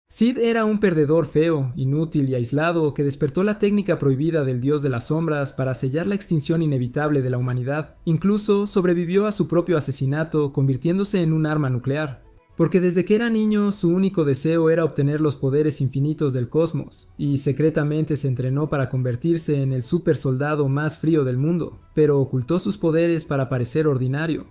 Sid era un perdedor feo, inútil y aislado que despertó la técnica prohibida del dios de las sombras para sellar la extinción inevitable de la humanidad. Incluso sobrevivió a su propio asesinato, convirtiéndose en un arma nuclear. Porque desde que era niño su único deseo era obtener los poderes infinitos del cosmos, y secretamente se entrenó para convertirse en el super soldado más frío del mundo, pero ocultó sus poderes para parecer ordinario.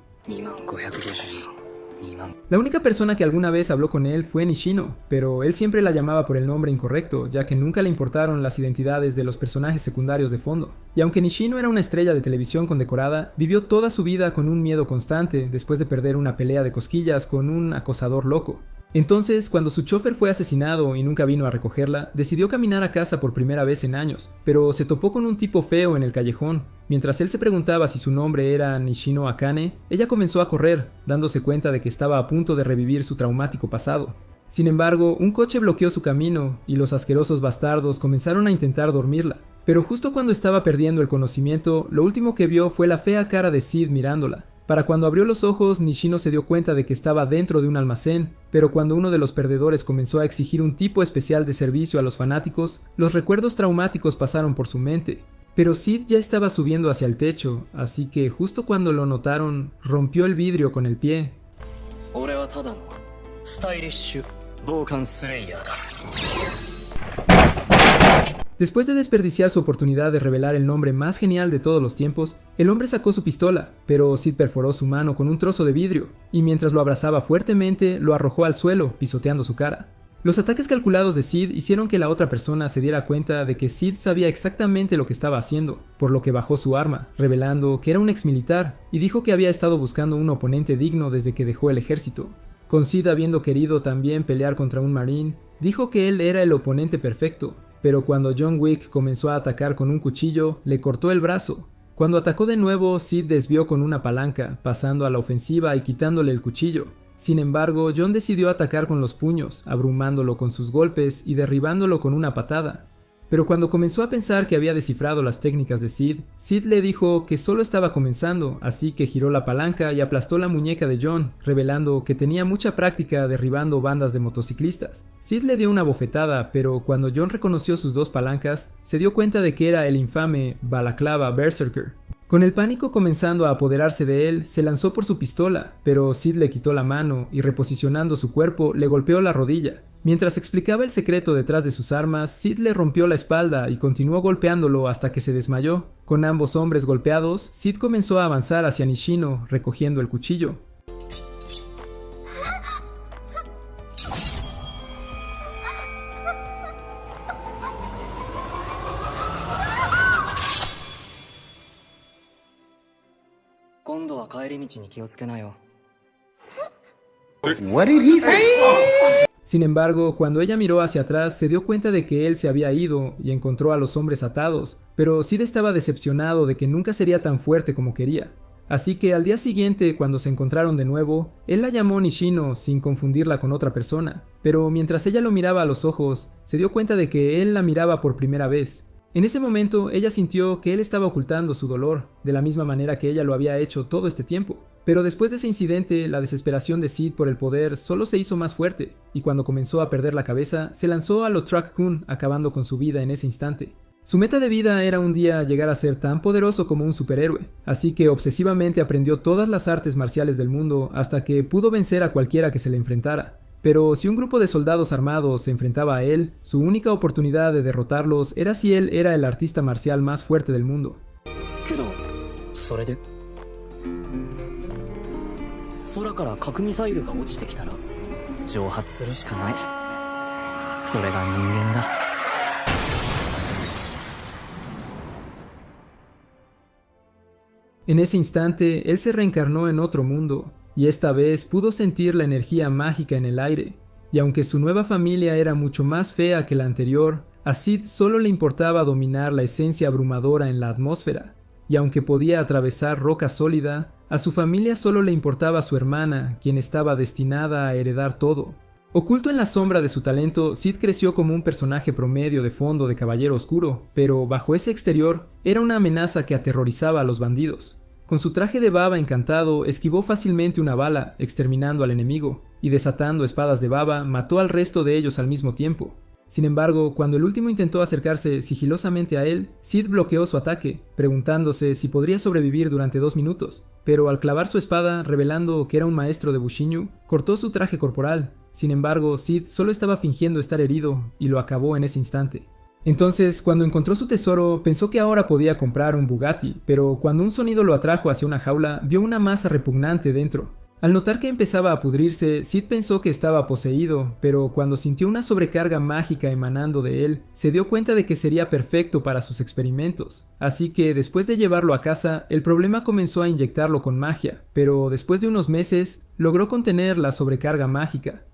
La única persona que alguna vez habló con él fue Nishino, pero él siempre la llamaba por el nombre incorrecto, ya que nunca le importaron las identidades de los personajes secundarios de fondo. Y aunque Nishino era una estrella de televisión condecorada, vivió toda su vida con un miedo constante después de perder una pelea de cosquillas con un acosador loco. Entonces, cuando su chofer fue asesinado y nunca vino a recogerla, decidió caminar a casa por primera vez en años, pero se topó con un tipo feo en el callejón. Mientras él se preguntaba si su nombre era Nishino Akane, ella comenzó a correr, dándose cuenta de que estaba a punto de revivir su traumático pasado. Sin embargo, un coche bloqueó su camino y los asquerosos bastardos comenzaron a intentar dormirla. Pero justo cuando estaba perdiendo el conocimiento, lo último que vio fue la fea cara de Sid mirándola. Para cuando abrió los ojos, Nishino se dio cuenta de que estaba dentro de un almacén, pero cuando uno de los perdedores comenzó a exigir un tipo especial de servicio a los fanáticos, los recuerdos traumáticos pasaron por su mente. Pero Sid ya estaba subiendo hacia el techo, así que justo cuando lo notaron, rompió el vidrio con el pie. Después de desperdiciar su oportunidad de revelar el nombre más genial de todos los tiempos, el hombre sacó su pistola, pero Sid perforó su mano con un trozo de vidrio, y mientras lo abrazaba fuertemente, lo arrojó al suelo, pisoteando su cara. Los ataques calculados de Sid hicieron que la otra persona se diera cuenta de que Sid sabía exactamente lo que estaba haciendo, por lo que bajó su arma, revelando que era un exmilitar, y dijo que había estado buscando un oponente digno desde que dejó el ejército. Con Sid habiendo querido también pelear contra un marine, dijo que él era el oponente perfecto, pero cuando John Wick comenzó a atacar con un cuchillo, le cortó el brazo. Cuando atacó de nuevo, Sid desvió con una palanca, pasando a la ofensiva y quitándole el cuchillo. Sin embargo, John decidió atacar con los puños, abrumándolo con sus golpes y derribándolo con una patada. Pero cuando comenzó a pensar que había descifrado las técnicas de Sid, Sid le dijo que solo estaba comenzando, así que giró la palanca y aplastó la muñeca de John, revelando que tenía mucha práctica derribando bandas de motociclistas. Sid le dio una bofetada, pero cuando John reconoció sus dos palancas, se dio cuenta de que era el infame Balaclava Berserker. Con el pánico comenzando a apoderarse de él, se lanzó por su pistola, pero Sid le quitó la mano y reposicionando su cuerpo, le golpeó la rodilla. Mientras explicaba el secreto detrás de sus armas, Sid le rompió la espalda y continuó golpeándolo hasta que se desmayó. Con ambos hombres golpeados, Sid comenzó a avanzar hacia Nishino, recogiendo el cuchillo. What did he say? Sin embargo, cuando ella miró hacia atrás, se dio cuenta de que él se había ido y encontró a los hombres atados, pero Sid estaba decepcionado de que nunca sería tan fuerte como quería. Así que al día siguiente, cuando se encontraron de nuevo, él la llamó Nishino sin confundirla con otra persona, pero mientras ella lo miraba a los ojos, se dio cuenta de que él la miraba por primera vez. En ese momento, ella sintió que él estaba ocultando su dolor, de la misma manera que ella lo había hecho todo este tiempo. Pero después de ese incidente, la desesperación de Sid por el poder solo se hizo más fuerte, y cuando comenzó a perder la cabeza, se lanzó a lo Truck-kun, acabando con su vida en ese instante. Su meta de vida era un día llegar a ser tan poderoso como un superhéroe, así que obsesivamente aprendió todas las artes marciales del mundo hasta que pudo vencer a cualquiera que se le enfrentara. Pero si un grupo de soldados armados se enfrentaba a él, su única oportunidad de derrotarlos era si él era el artista marcial más fuerte del mundo. En ese instante, él se reencarnó en otro mundo, y esta vez pudo sentir la energía mágica en el aire, y aunque su nueva familia era mucho más fea que la anterior, a Sid solo le importaba dominar la esencia abrumadora en la atmósfera, y aunque podía atravesar roca sólida, a su familia solo le importaba su hermana, quien estaba destinada a heredar todo. Oculto en la sombra de su talento, Sid creció como un personaje promedio de fondo de caballero oscuro, pero bajo ese exterior era una amenaza que aterrorizaba a los bandidos. Con su traje de baba encantado, esquivó fácilmente una bala, exterminando al enemigo, y desatando espadas de baba, mató al resto de ellos al mismo tiempo. Sin embargo, cuando el último intentó acercarse sigilosamente a él, Sid bloqueó su ataque, preguntándose si podría sobrevivir durante 2 minutos, pero al clavar su espada, revelando que era un maestro de Bushinyu, cortó su traje corporal. Sin embargo, Sid solo estaba fingiendo estar herido, y lo acabó en ese instante. Entonces, cuando encontró su tesoro, pensó que ahora podía comprar un Bugatti, pero cuando un sonido lo atrajo hacia una jaula, vio una masa repugnante dentro. Al notar que empezaba a pudrirse, Sid pensó que estaba poseído, pero cuando sintió una sobrecarga mágica emanando de él, se dio cuenta de que sería perfecto para sus experimentos. Así que, después de llevarlo a casa, el problema comenzó a inyectarlo con magia, pero después de unos meses, logró contener la sobrecarga mágica.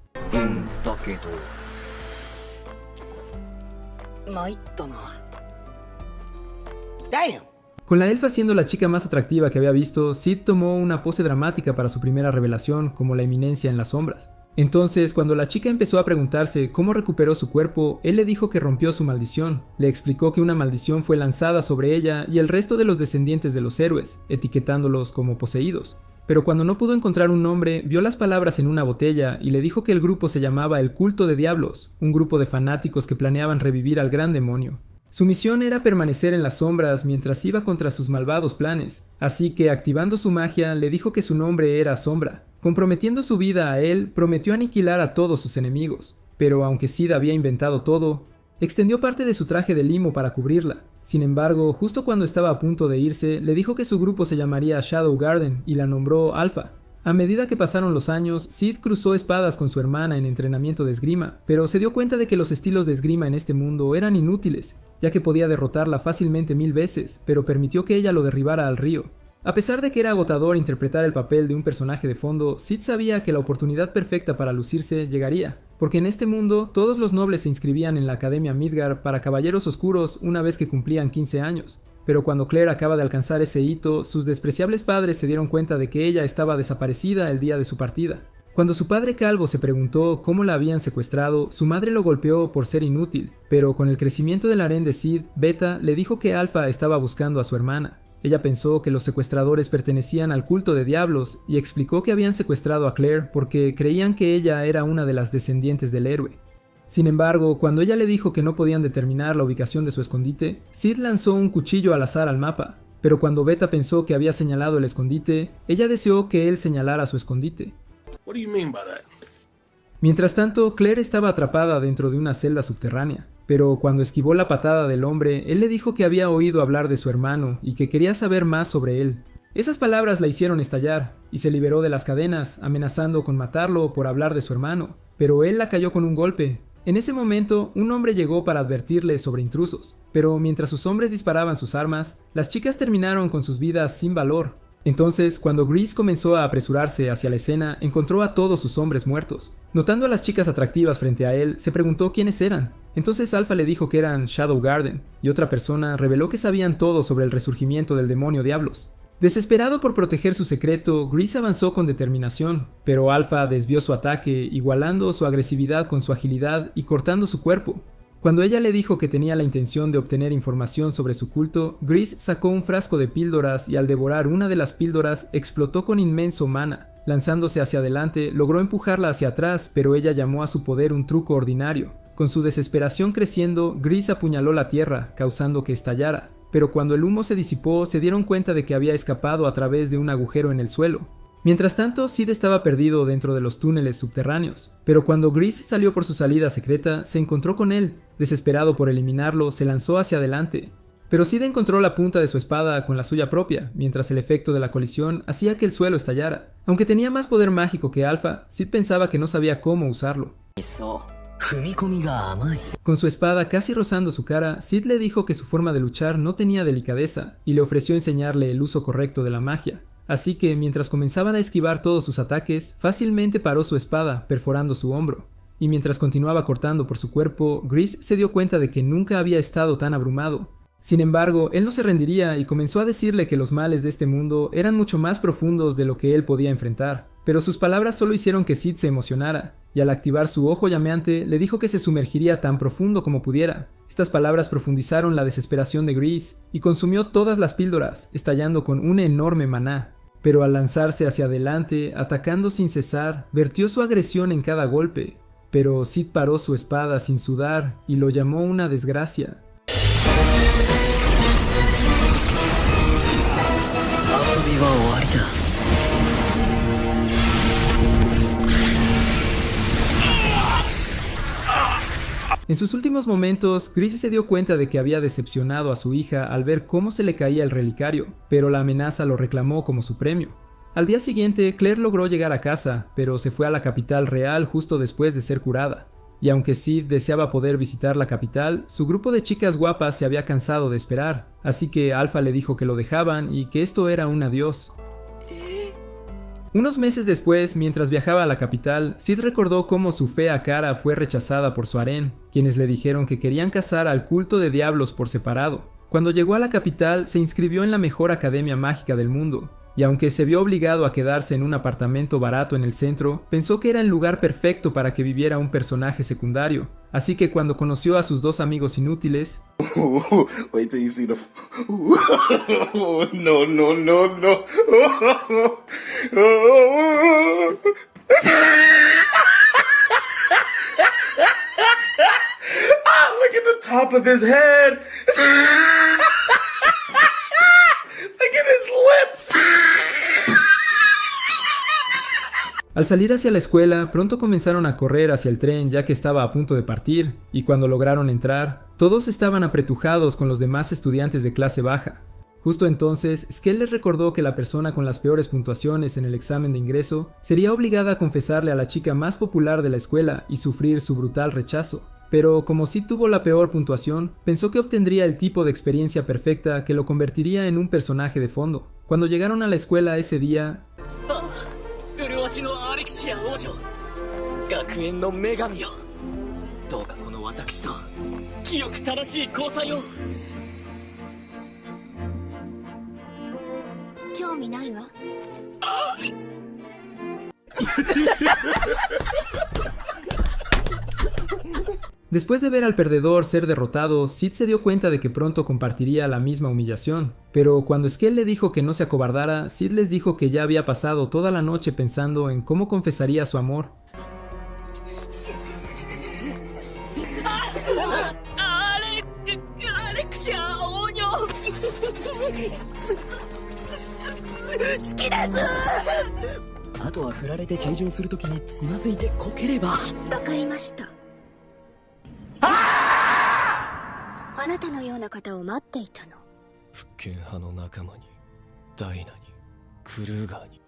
Damn. Con la elfa siendo la chica más atractiva que había visto, Sid tomó una pose dramática para su primera revelación, como la eminencia en las sombras. Entonces, cuando la chica empezó a preguntarse cómo recuperó su cuerpo, él le dijo que rompió su maldición. Le explicó que una maldición fue lanzada sobre ella y el resto de los descendientes de los héroes, etiquetándolos como poseídos. Pero cuando no pudo encontrar un nombre, vio las palabras en una botella y le dijo que el grupo se llamaba el Culto de Diablos, un grupo de fanáticos que planeaban revivir al gran demonio. Su misión era permanecer en las sombras mientras iba contra sus malvados planes, así que activando su magia le dijo que su nombre era Sombra. Comprometiendo su vida a él, prometió aniquilar a todos sus enemigos, pero aunque Sid había inventado todo, extendió parte de su traje de limo para cubrirla. Sin embargo, justo cuando estaba a punto de irse, le dijo que su grupo se llamaría Shadow Garden y la nombró Alpha. A medida que pasaron los años, Sid cruzó espadas con su hermana en entrenamiento de esgrima, pero se dio cuenta de que los estilos de esgrima en este mundo eran inútiles, ya que podía derrotarla fácilmente 1000 veces, pero permitió que ella lo derribara al río. A pesar de que era agotador interpretar el papel de un personaje de fondo, Sid sabía que la oportunidad perfecta para lucirse llegaría, porque en este mundo todos los nobles se inscribían en la Academia Midgar para caballeros oscuros una vez que cumplían 15 años. Pero cuando Claire acaba de alcanzar ese hito, sus despreciables padres se dieron cuenta de que ella estaba desaparecida el día de su partida. Cuando su padre calvo se preguntó cómo la habían secuestrado, su madre lo golpeó por ser inútil, pero con el crecimiento del harén de Sid, Beta le dijo que Alpha estaba buscando a su hermana. Ella pensó que los secuestradores pertenecían al culto de diablos y explicó que habían secuestrado a Claire porque creían que ella era una de las descendientes del héroe. Sin embargo, cuando ella le dijo que no podían determinar la ubicación de su escondite, Sid lanzó un cuchillo al azar al mapa, pero cuando Beta pensó que había señalado el escondite, ella deseó que él señalara su escondite. What do you mean by that? Mientras tanto, Claire estaba atrapada dentro de una celda subterránea, pero cuando esquivó la patada del hombre, él le dijo que había oído hablar de su hermano y que quería saber más sobre él. Esas palabras la hicieron estallar, y se liberó de las cadenas, amenazando con matarlo por hablar de su hermano, pero él la cayó con un golpe. En ese momento, un hombre llegó para advertirle sobre intrusos, pero mientras sus hombres disparaban sus armas, las chicas terminaron con sus vidas sin valor. Entonces, cuando Grease comenzó a apresurarse hacia la escena, encontró a todos sus hombres muertos. Notando a las chicas atractivas frente a él, se preguntó quiénes eran. Entonces Alpha le dijo que eran Shadow Garden, y otra persona reveló que sabían todo sobre el resurgimiento del demonio Diablos. Desesperado por proteger su secreto, Grease avanzó con determinación, pero Alpha desvió su ataque, igualando su agresividad con su agilidad y cortando su cuerpo. Cuando ella le dijo que tenía la intención de obtener información sobre su culto, Grease sacó un frasco de píldoras y al devorar una de las píldoras explotó con inmenso mana. Lanzándose hacia adelante, logró empujarla hacia atrás, pero ella llamó a su poder un truco ordinario. Con su desesperación creciendo, Grease apuñaló la tierra, causando que estallara. Pero cuando el humo se disipó, se dieron cuenta de que había escapado a través de un agujero en el suelo. Mientras tanto, Sid estaba perdido dentro de los túneles subterráneos, pero cuando Grease salió por su salida secreta, se encontró con él. Desesperado por eliminarlo, se lanzó hacia adelante. Pero Sid encontró la punta de su espada con la suya propia, mientras el efecto de la colisión hacía que el suelo estallara. Aunque tenía más poder mágico que Alpha, Sid pensaba que no sabía cómo usarlo. Con su espada casi rozando su cara, Sid le dijo que su forma de luchar no tenía delicadeza, y le ofreció enseñarle el uso correcto de la magia. Así que, mientras comenzaban a esquivar todos sus ataques, fácilmente paró su espada, perforando su hombro. Y mientras continuaba cortando por su cuerpo, Grease se dio cuenta de que nunca había estado tan abrumado. Sin embargo, él no se rendiría y comenzó a decirle que los males de este mundo eran mucho más profundos de lo que él podía enfrentar. Pero sus palabras solo hicieron que Sid se emocionara, y al activar su ojo llameante le dijo que se sumergiría tan profundo como pudiera. Estas palabras profundizaron la desesperación de Grease y consumió todas las píldoras, estallando con un enorme maná. Pero al lanzarse hacia adelante, atacando sin cesar, vertió su agresión en cada golpe. Pero Sid paró su espada sin sudar y lo llamó una desgracia. En sus últimos momentos, Grease se dio cuenta de que había decepcionado a su hija al ver cómo se le caía el relicario, pero la amenaza lo reclamó como su premio. Al día siguiente, Claire logró llegar a casa, pero se fue a la capital real justo después de ser curada. Y aunque Sid deseaba poder visitar la capital, su grupo de chicas guapas se había cansado de esperar, así que Alpha le dijo que lo dejaban y que esto era un adiós. Unos meses después, mientras viajaba a la capital, Sid recordó cómo su fea cara fue rechazada por su harén, quienes le dijeron que querían cazar al culto de diablos por separado. Cuando llegó a la capital, se inscribió en la mejor academia mágica del mundo, y aunque se vio obligado a quedarse en un apartamento barato en el centro, pensó que era el lugar perfecto para que viviera un personaje secundario. Así que cuando conoció a sus dos amigos inútiles... Wait till you see the... No, no, no, no. Look at the top of his head. Look at his lips. Al salir hacia la escuela, pronto comenzaron a correr hacia el tren ya que estaba a punto de partir, y cuando lograron entrar, todos estaban apretujados con los demás estudiantes de clase baja. Justo entonces, Skell les recordó que la persona con las peores puntuaciones en el examen de ingreso sería obligada a confesarle a la chica más popular de la escuela y sufrir su brutal rechazo. Pero como Sid tuvo la peor puntuación, pensó que obtendría el tipo de experiencia perfecta que lo convertiría en un personaje de fondo. Cuando llegaron a la escuela ese día... Después de ver al perdedor ser derrotado, Sid se dio cuenta de que pronto compartiría la misma humillación. Pero cuando Skell le dijo que no se acobardara, Sid les dijo que ya había pasado toda la noche pensando en cómo confesaría su amor.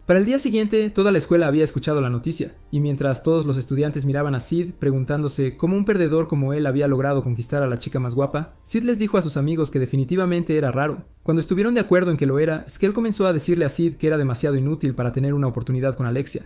Para el día siguiente, toda la escuela había escuchado la noticia, y mientras todos los estudiantes miraban a Sid preguntándose cómo un perdedor como él había logrado conquistar a la chica más guapa, Sid les dijo a sus amigos que definitivamente era raro. Cuando estuvieron de acuerdo en que lo era, Skell comenzó a decirle a Sid que era demasiado inútil para tener una oportunidad con Alexia.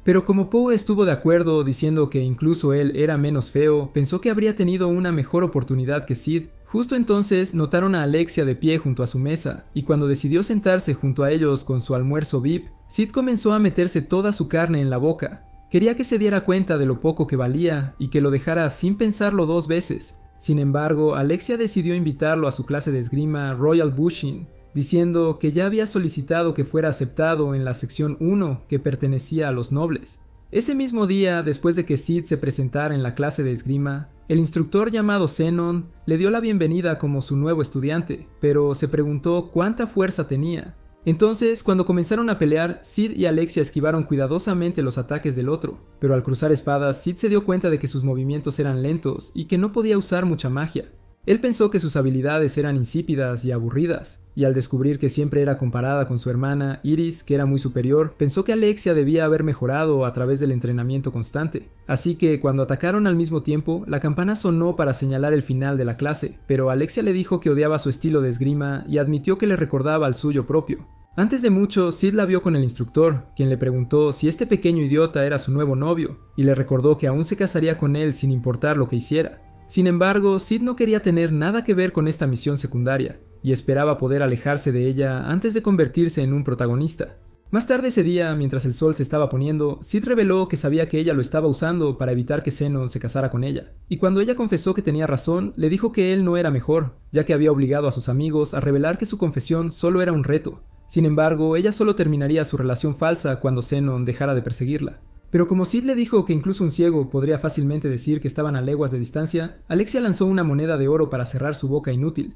Pero como Poe estuvo de acuerdo diciendo que incluso él era menos feo, pensó que habría tenido una mejor oportunidad que Sid. Justo entonces notaron a Alexia de pie junto a su mesa, y cuando decidió sentarse junto a ellos con su almuerzo VIP, Sid comenzó a meterse toda su carne en la boca. Quería que se diera cuenta de lo poco que valía y que lo dejara sin pensarlo dos veces. Sin embargo, Alexia decidió invitarlo a su clase de esgrima Royal Bushing, diciendo que ya había solicitado que fuera aceptado en la sección 1 que pertenecía a los nobles. Ese mismo día, después de que Sid se presentara en la clase de esgrima, el instructor llamado Zenon le dio la bienvenida como su nuevo estudiante, pero se preguntó cuánta fuerza tenía. Entonces, cuando comenzaron a pelear, Sid y Alexia esquivaron cuidadosamente los ataques del otro, pero al cruzar espadas, Sid se dio cuenta de que sus movimientos eran lentos y que no podía usar mucha magia. Él pensó que sus habilidades eran insípidas y aburridas, y al descubrir que siempre era comparada con su hermana, Iris, que era muy superior, pensó que Alexia debía haber mejorado a través del entrenamiento constante. Así que, cuando atacaron al mismo tiempo, la campana sonó para señalar el final de la clase, pero Alexia le dijo que odiaba su estilo de esgrima y admitió que le recordaba al suyo propio. Antes de mucho, Sid la vio con el instructor, quien le preguntó si este pequeño idiota era su nuevo novio, y le recordó que aún se casaría con él sin importar lo que hiciera. Sin embargo, Sid no quería tener nada que ver con esta misión secundaria, y esperaba poder alejarse de ella antes de convertirse en un protagonista. Más tarde ese día, mientras el sol se estaba poniendo, Sid reveló que sabía que ella lo estaba usando para evitar que Zenon se casara con ella. Y cuando ella confesó que tenía razón, le dijo que él no era mejor, ya que había obligado a sus amigos a revelar que su confesión solo era un reto. Sin embargo, ella solo terminaría su relación falsa cuando Zenon dejara de perseguirla. Pero como Sid le dijo que incluso un ciego podría fácilmente decir que estaban a leguas de distancia, Alexia lanzó una moneda de oro para cerrar su boca inútil.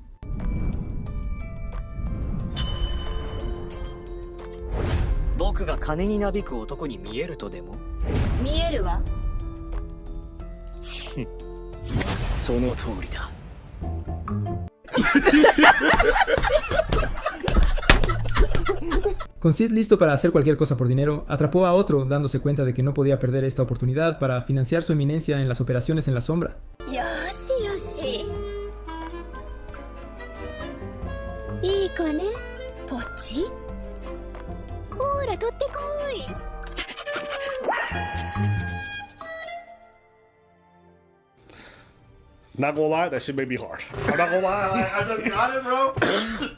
僕が金になびく男に見えるとでも見えるわ。その通りだ。Con Sid listo para hacer cualquier cosa por dinero, atrapó a otro dándose cuenta de que no podía perder esta oportunidad para financiar su eminencia en las operaciones en la sombra. よしよし。いい子ね。ポチ。ほら取ってこい。 Not gonna lie, that shit made me hard. I'm not gonna lie, I just got it, bro.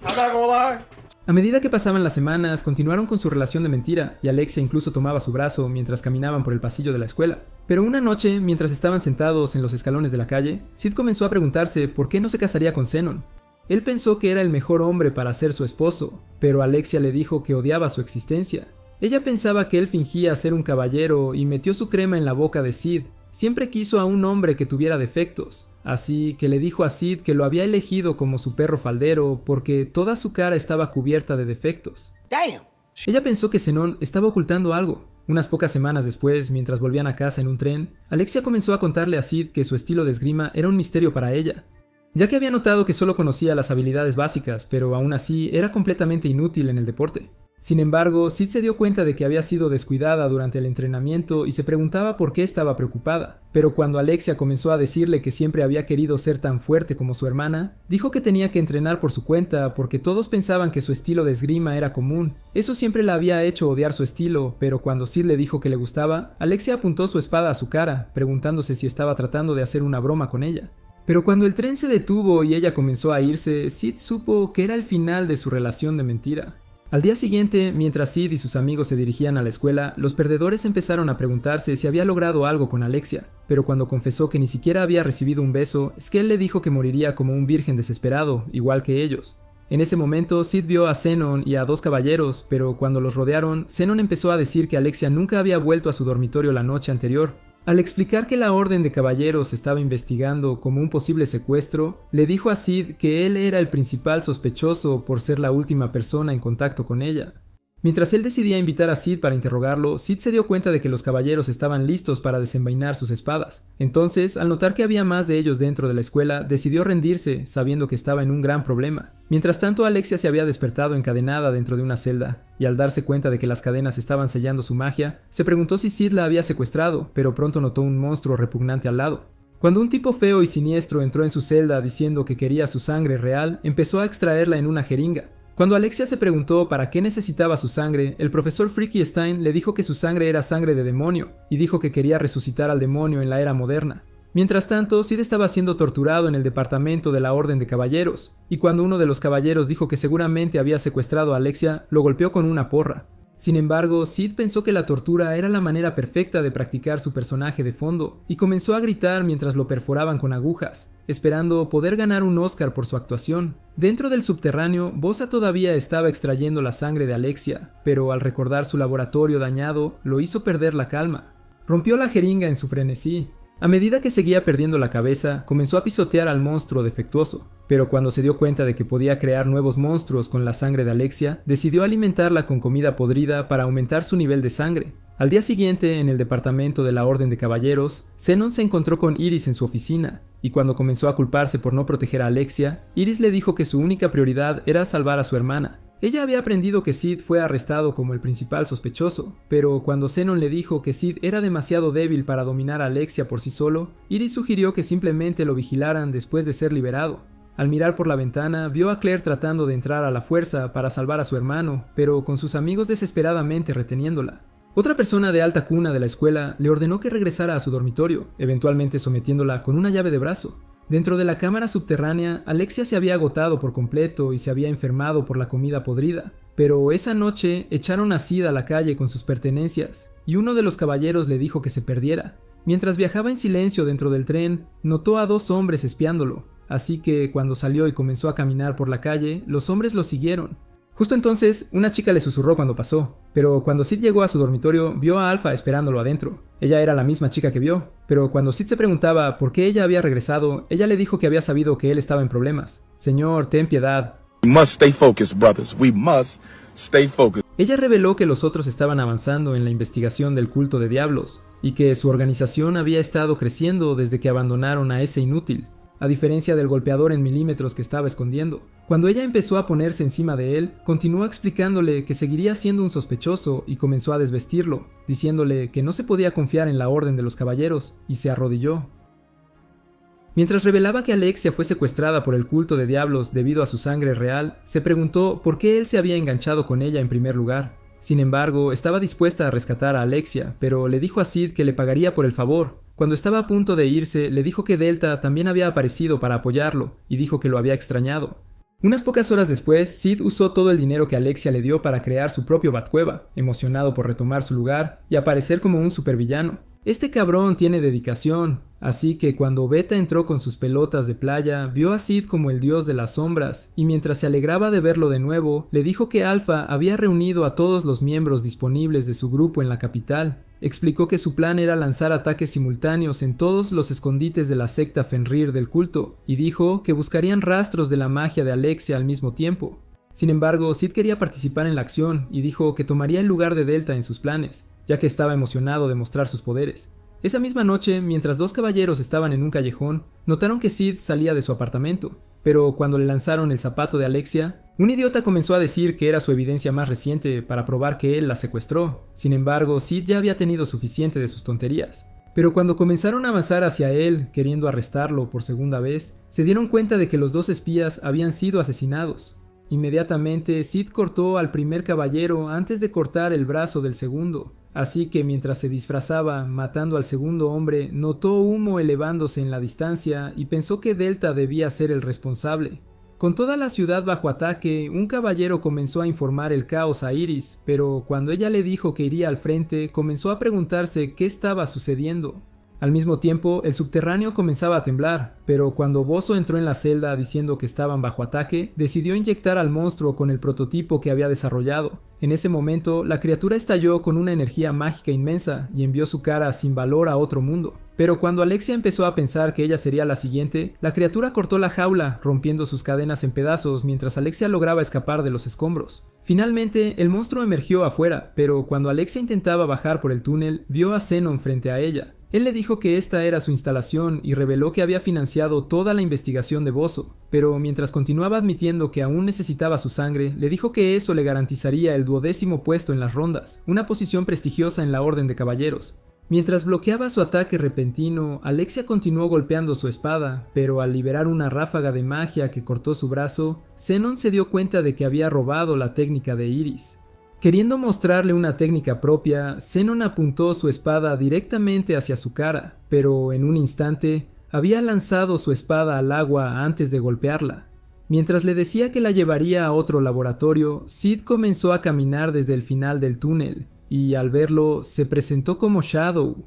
I'm not gonna lie. A medida que pasaban las semanas, continuaron con su relación de mentira, y Alexia incluso tomaba su brazo mientras caminaban por el pasillo de la escuela. Pero una noche, mientras estaban sentados en los escalones de la calle, Sid comenzó a preguntarse por qué no se casaría con Zenon. Él pensó que era el mejor hombre para ser su esposo, pero Alexia le dijo que odiaba su existencia. Ella pensaba que él fingía ser un caballero y metió su crema en la boca de Sid. Siempre quiso a un hombre que tuviera defectos, así que le dijo a Sid que lo había elegido como su perro faldero porque toda su cara estaba cubierta de defectos. Damn. Ella pensó que Zenon estaba ocultando algo. Unas pocas semanas después, mientras volvían a casa en un tren, Alexia comenzó a contarle a Sid que su estilo de esgrima era un misterio para ella, ya que había notado que solo conocía las habilidades básicas, pero aún así era completamente inútil en el deporte. Sin embargo, Sid se dio cuenta de que había sido descuidada durante el entrenamiento y se preguntaba por qué estaba preocupada. Pero cuando Alexia comenzó a decirle que siempre había querido ser tan fuerte como su hermana, dijo que tenía que entrenar por su cuenta porque todos pensaban que su estilo de esgrima era común. Eso siempre la había hecho odiar su estilo, pero cuando Sid le dijo que le gustaba, Alexia apuntó su espada a su cara, preguntándose si estaba tratando de hacer una broma con ella. Pero cuando el tren se detuvo y ella comenzó a irse, Sid supo que era el final de su relación de mentira. Al día siguiente, mientras Sid y sus amigos se dirigían a la escuela, los perdedores empezaron a preguntarse si había logrado algo con Alexia, pero cuando confesó que ni siquiera había recibido un beso, Skell le dijo que moriría como un virgen desesperado, igual que ellos. En ese momento, Sid vio a Zenon y a dos caballeros, pero cuando los rodearon, Zenon empezó a decir que Alexia nunca había vuelto a su dormitorio la noche anterior. Al explicar que la Orden de Caballeros estaba investigando como un posible secuestro, le dijo a Sid que él era el principal sospechoso por ser la última persona en contacto con ella. Mientras él decidía invitar a Sid para interrogarlo, Sid se dio cuenta de que los caballeros estaban listos para desenvainar sus espadas. Entonces, al notar que había más de ellos dentro de la escuela, decidió rendirse, sabiendo que estaba en un gran problema. Mientras tanto, Alexia se había despertado encadenada dentro de una celda, y al darse cuenta de que las cadenas estaban sellando su magia, se preguntó si Sid la había secuestrado, pero pronto notó un monstruo repugnante al lado. Cuando un tipo feo y siniestro entró en su celda diciendo que quería su sangre real, empezó a extraerla en una jeringa. Cuando Alexia se preguntó para qué necesitaba su sangre, el profesor Freaky Stein le dijo que su sangre era sangre de demonio, y dijo que quería resucitar al demonio en la era moderna. Mientras tanto, Sid estaba siendo torturado en el departamento de la Orden de Caballeros, y cuando uno de los caballeros dijo que seguramente había secuestrado a Alexia, lo golpeó con una porra. Sin embargo, Sid pensó que la tortura era la manera perfecta de practicar su personaje de fondo, y comenzó a gritar mientras lo perforaban con agujas, esperando poder ganar un Oscar por su actuación. Dentro del subterráneo, Bosa todavía estaba extrayendo la sangre de Alexia, pero al recordar su laboratorio dañado, lo hizo perder la calma. Rompió la jeringa en su frenesí. A medida que seguía perdiendo la cabeza, comenzó a pisotear al monstruo defectuoso, pero cuando se dio cuenta de que podía crear nuevos monstruos con la sangre de Alexia, decidió alimentarla con comida podrida para aumentar su nivel de sangre. Al día siguiente, en el departamento de la Orden de Caballeros, Zenon se encontró con Iris en su oficina, y cuando comenzó a culparse por no proteger a Alexia, Iris le dijo que su única prioridad era salvar a su hermana. Ella había aprendido que Sid fue arrestado como el principal sospechoso, pero cuando Zenon le dijo que Sid era demasiado débil para dominar a Alexia por sí solo, Iris sugirió que simplemente lo vigilaran después de ser liberado. Al mirar por la ventana, vio a Claire tratando de entrar a la fuerza para salvar a su hermano, pero con sus amigos desesperadamente reteniéndola. Otra persona de alta cuna de la escuela le ordenó que regresara a su dormitorio, eventualmente sometiéndola con una llave de brazo. Dentro de la cámara subterránea, Alexia se había agotado por completo y se había enfermado por la comida podrida. Pero esa noche echaron a Sid a la calle con sus pertenencias, y uno de los caballeros le dijo que se perdiera. Mientras viajaba en silencio dentro del tren, notó a 2 hombres espiándolo, así que cuando salió y comenzó a caminar por la calle, los hombres lo siguieron. Justo entonces, una chica le susurró cuando pasó, pero cuando Sid llegó a su dormitorio, vio a Alpha esperándolo adentro. Ella era la misma chica que vio, pero cuando Sid se preguntaba por qué ella había regresado, ella le dijo que había sabido que él estaba en problemas. Señor, ten piedad. We must stay focused, brothers. We must stay focused. Ella reveló que los otros estaban avanzando en la investigación del culto de diablos, y que su organización había estado creciendo desde que abandonaron a ese inútil, a diferencia del golpeador en milímetros que estaba escondiendo. Cuando ella empezó a ponerse encima de él, continuó explicándole que seguiría siendo un sospechoso y comenzó a desvestirlo, diciéndole que no se podía confiar en la orden de los caballeros, y se arrodilló. Mientras revelaba que Alexia fue secuestrada por el culto de diablos debido a su sangre real, se preguntó por qué él se había enganchado con ella en primer lugar. Sin embargo, estaba dispuesta a rescatar a Alexia, pero le dijo a Sid que le pagaría por el favor. Cuando estaba a punto de irse, le dijo que Delta también había aparecido para apoyarlo, y dijo que lo había extrañado. Unas pocas horas después, Sid usó todo el dinero que Alexia le dio para crear su propio Batcueva, emocionado por retomar su lugar y aparecer como un supervillano. Este cabrón tiene dedicación, así que cuando Beta entró con sus pelotas de playa, vio a Sid como el dios de las sombras, y mientras se alegraba de verlo de nuevo, le dijo que Alpha había reunido a todos los miembros disponibles de su grupo en la capital. Explicó que su plan era lanzar ataques simultáneos en todos los escondites de la secta Fenrir del culto, y dijo que buscarían rastros de la magia de Alexia al mismo tiempo. Sin embargo, Sid quería participar en la acción y dijo que tomaría el lugar de Delta en sus planes, ya que estaba emocionado de mostrar sus poderes. Esa misma noche, mientras 2 caballeros estaban en un callejón, notaron que Sid salía de su apartamento, pero cuando le lanzaron el zapato de Alexia, un idiota comenzó a decir que era su evidencia más reciente para probar que él la secuestró. Sin embargo, Sid ya había tenido suficiente de sus tonterías. Pero cuando comenzaron a avanzar hacia él, queriendo arrestarlo por segunda vez, se dieron cuenta de que los 2 espías habían sido asesinados. Inmediatamente, Sid cortó al primer caballero antes de cortar el brazo del segundo, así que mientras se disfrazaba matando al segundo hombre, notó humo elevándose en la distancia y pensó que Delta debía ser el responsable. Con toda la ciudad bajo ataque, un caballero comenzó a informar el caos a Iris, pero cuando ella le dijo que iría al frente, comenzó a preguntarse qué estaba sucediendo. Al mismo tiempo, el subterráneo comenzaba a temblar, pero cuando Bozo entró en la celda diciendo que estaban bajo ataque, decidió inyectar al monstruo con el prototipo que había desarrollado. En ese momento, la criatura estalló con una energía mágica inmensa y envió su cara sin valor a otro mundo. Pero cuando Alexia empezó a pensar que ella sería la siguiente, la criatura cortó la jaula, rompiendo sus cadenas en pedazos mientras Alexia lograba escapar de los escombros. Finalmente, el monstruo emergió afuera, pero cuando Alexia intentaba bajar por el túnel, vio a Zenon frente a ella. Él le dijo que esta era su instalación y reveló que había financiado toda la investigación de Bozo, pero mientras continuaba admitiendo que aún necesitaba su sangre, le dijo que eso le garantizaría el 12º puesto en las rondas, una posición prestigiosa en la Orden de Caballeros. Mientras bloqueaba su ataque repentino, Alexia continuó golpeando su espada, pero al liberar una ráfaga de magia que cortó su brazo, Zenon se dio cuenta de que había robado la técnica de Iris. Queriendo mostrarle una técnica propia, Zenon apuntó su espada directamente hacia su cara, pero en un instante había lanzado su espada al agua antes de golpearla. Mientras le decía que la llevaría a otro laboratorio, Sid comenzó a caminar desde el final del túnel, y al verlo, se presentó como Shadow.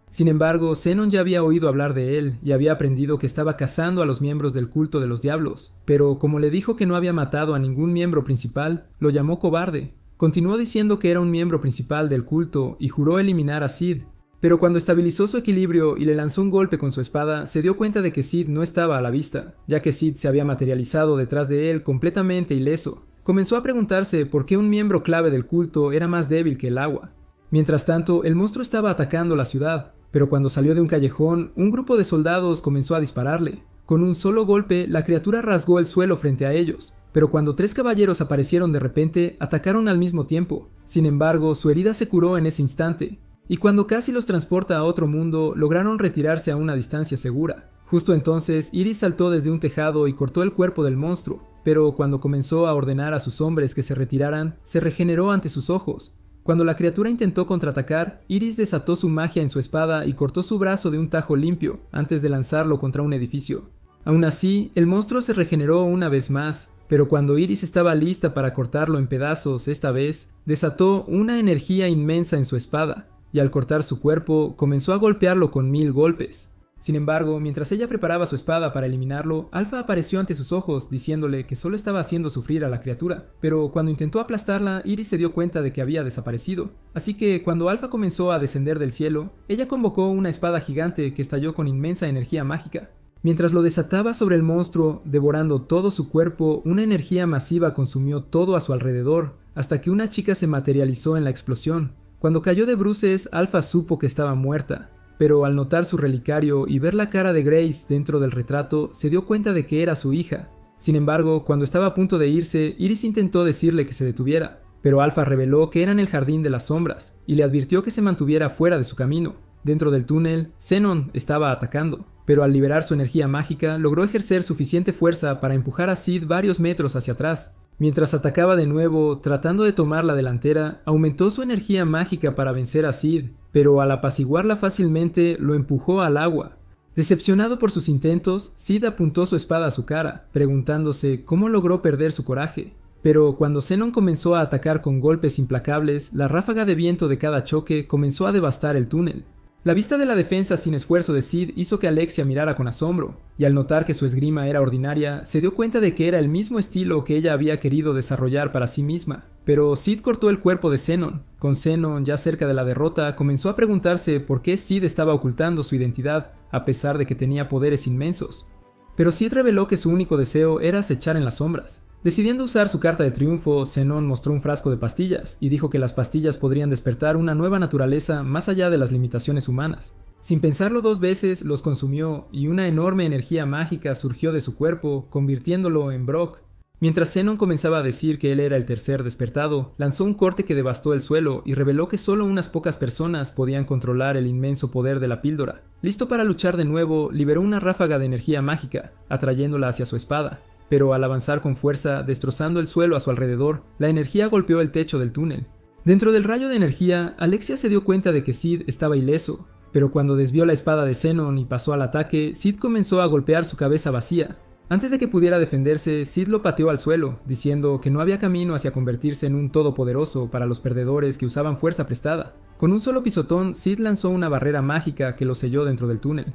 Sin embargo, Zenon ya había oído hablar de él y había aprendido que estaba cazando a los miembros del culto de los diablos, pero como le dijo que no había matado a ningún miembro principal, lo llamó cobarde. Continuó diciendo que era un miembro principal del culto y juró eliminar a Sid, pero cuando estabilizó su equilibrio y le lanzó un golpe con su espada, se dio cuenta de que Sid no estaba a la vista, ya que Sid se había materializado detrás de él completamente ileso. Comenzó a preguntarse por qué un miembro clave del culto era más débil que el agua. Mientras tanto, el monstruo estaba atacando la ciudad, pero cuando salió de un callejón, un grupo de soldados comenzó a dispararle. Con un solo golpe, la criatura rasgó el suelo frente a ellos, pero cuando 3 caballeros aparecieron de repente, atacaron al mismo tiempo. Sin embargo, su herida se curó en ese instante, y cuando casi los transporta a otro mundo, lograron retirarse a una distancia segura. Justo entonces, Iris saltó desde un tejado y cortó el cuerpo del monstruo, pero cuando comenzó a ordenar a sus hombres que se retiraran, se regeneró ante sus ojos. Cuando la criatura intentó contraatacar, Iris desató su magia en su espada y cortó su brazo de un tajo limpio antes de lanzarlo contra un edificio. Aún así, el monstruo se regeneró una vez más, pero cuando Iris estaba lista para cortarlo en pedazos esta vez, desató una energía inmensa en su espada, y al cortar su cuerpo, comenzó a golpearlo con 1000 golpes. Sin embargo, mientras ella preparaba su espada para eliminarlo, Alpha apareció ante sus ojos diciéndole que solo estaba haciendo sufrir a la criatura, pero cuando intentó aplastarla, Iris se dio cuenta de que había desaparecido. Así que cuando Alpha comenzó a descender del cielo, ella convocó una espada gigante que estalló con inmensa energía mágica. Mientras lo desataba sobre el monstruo, devorando todo su cuerpo, una energía masiva consumió todo a su alrededor, hasta que una chica se materializó en la explosión. Cuando cayó de bruces, Alpha supo que estaba muerta, pero al notar su relicario y ver la cara de Grace dentro del retrato, se dio cuenta de que era su hija. Sin embargo, cuando estaba a punto de irse, Iris intentó decirle que se detuviera, pero Alpha reveló que era en el Jardín de las Sombras, y le advirtió que se mantuviera fuera de su camino. Dentro del túnel, Zenon estaba atacando, pero al liberar su energía mágica, logró ejercer suficiente fuerza para empujar a Sid varios metros hacia atrás. Mientras atacaba de nuevo, tratando de tomar la delantera, aumentó su energía mágica para vencer a Sid, pero al apaciguarla fácilmente, lo empujó al agua. Decepcionado por sus intentos, Sid apuntó su espada a su cara, preguntándose cómo logró perder su coraje. Pero cuando Zenon comenzó a atacar con golpes implacables, la ráfaga de viento de cada choque comenzó a devastar el túnel. La vista de la defensa sin esfuerzo de Sid hizo que Alexia mirara con asombro, y al notar que su esgrima era ordinaria, se dio cuenta de que era el mismo estilo que ella había querido desarrollar para sí misma. Pero Sid cortó el cuerpo de Zenon. Con Zenon ya cerca de la derrota, comenzó a preguntarse por qué Sid estaba ocultando su identidad, a pesar de que tenía poderes inmensos. Pero Sid reveló que su único deseo era acechar en las sombras. Decidiendo usar su carta de triunfo, Zenon mostró un frasco de pastillas y dijo que las pastillas podrían despertar una nueva naturaleza más allá de las limitaciones humanas. Sin pensarlo 2 veces, los consumió y una enorme energía mágica surgió de su cuerpo, convirtiéndolo en Brock. Mientras Zenon comenzaba a decir que él era el tercer despertado, lanzó un corte que devastó el suelo y reveló que solo unas pocas personas podían controlar el inmenso poder de la píldora. Listo para luchar de nuevo, liberó una ráfaga de energía mágica, atrayéndola hacia su espada. Pero al avanzar con fuerza, destrozando el suelo a su alrededor, la energía golpeó el techo del túnel. Dentro del rayo de energía, Alexia se dio cuenta de que Sid estaba ileso, pero cuando desvió la espada de Zenon y pasó al ataque, Sid comenzó a golpear su cabeza vacía. Antes de que pudiera defenderse, Sid lo pateó al suelo, diciendo que no había camino hacia convertirse en un todopoderoso para los perdedores que usaban fuerza prestada. Con un solo pisotón, Sid lanzó una barrera mágica que lo selló dentro del túnel.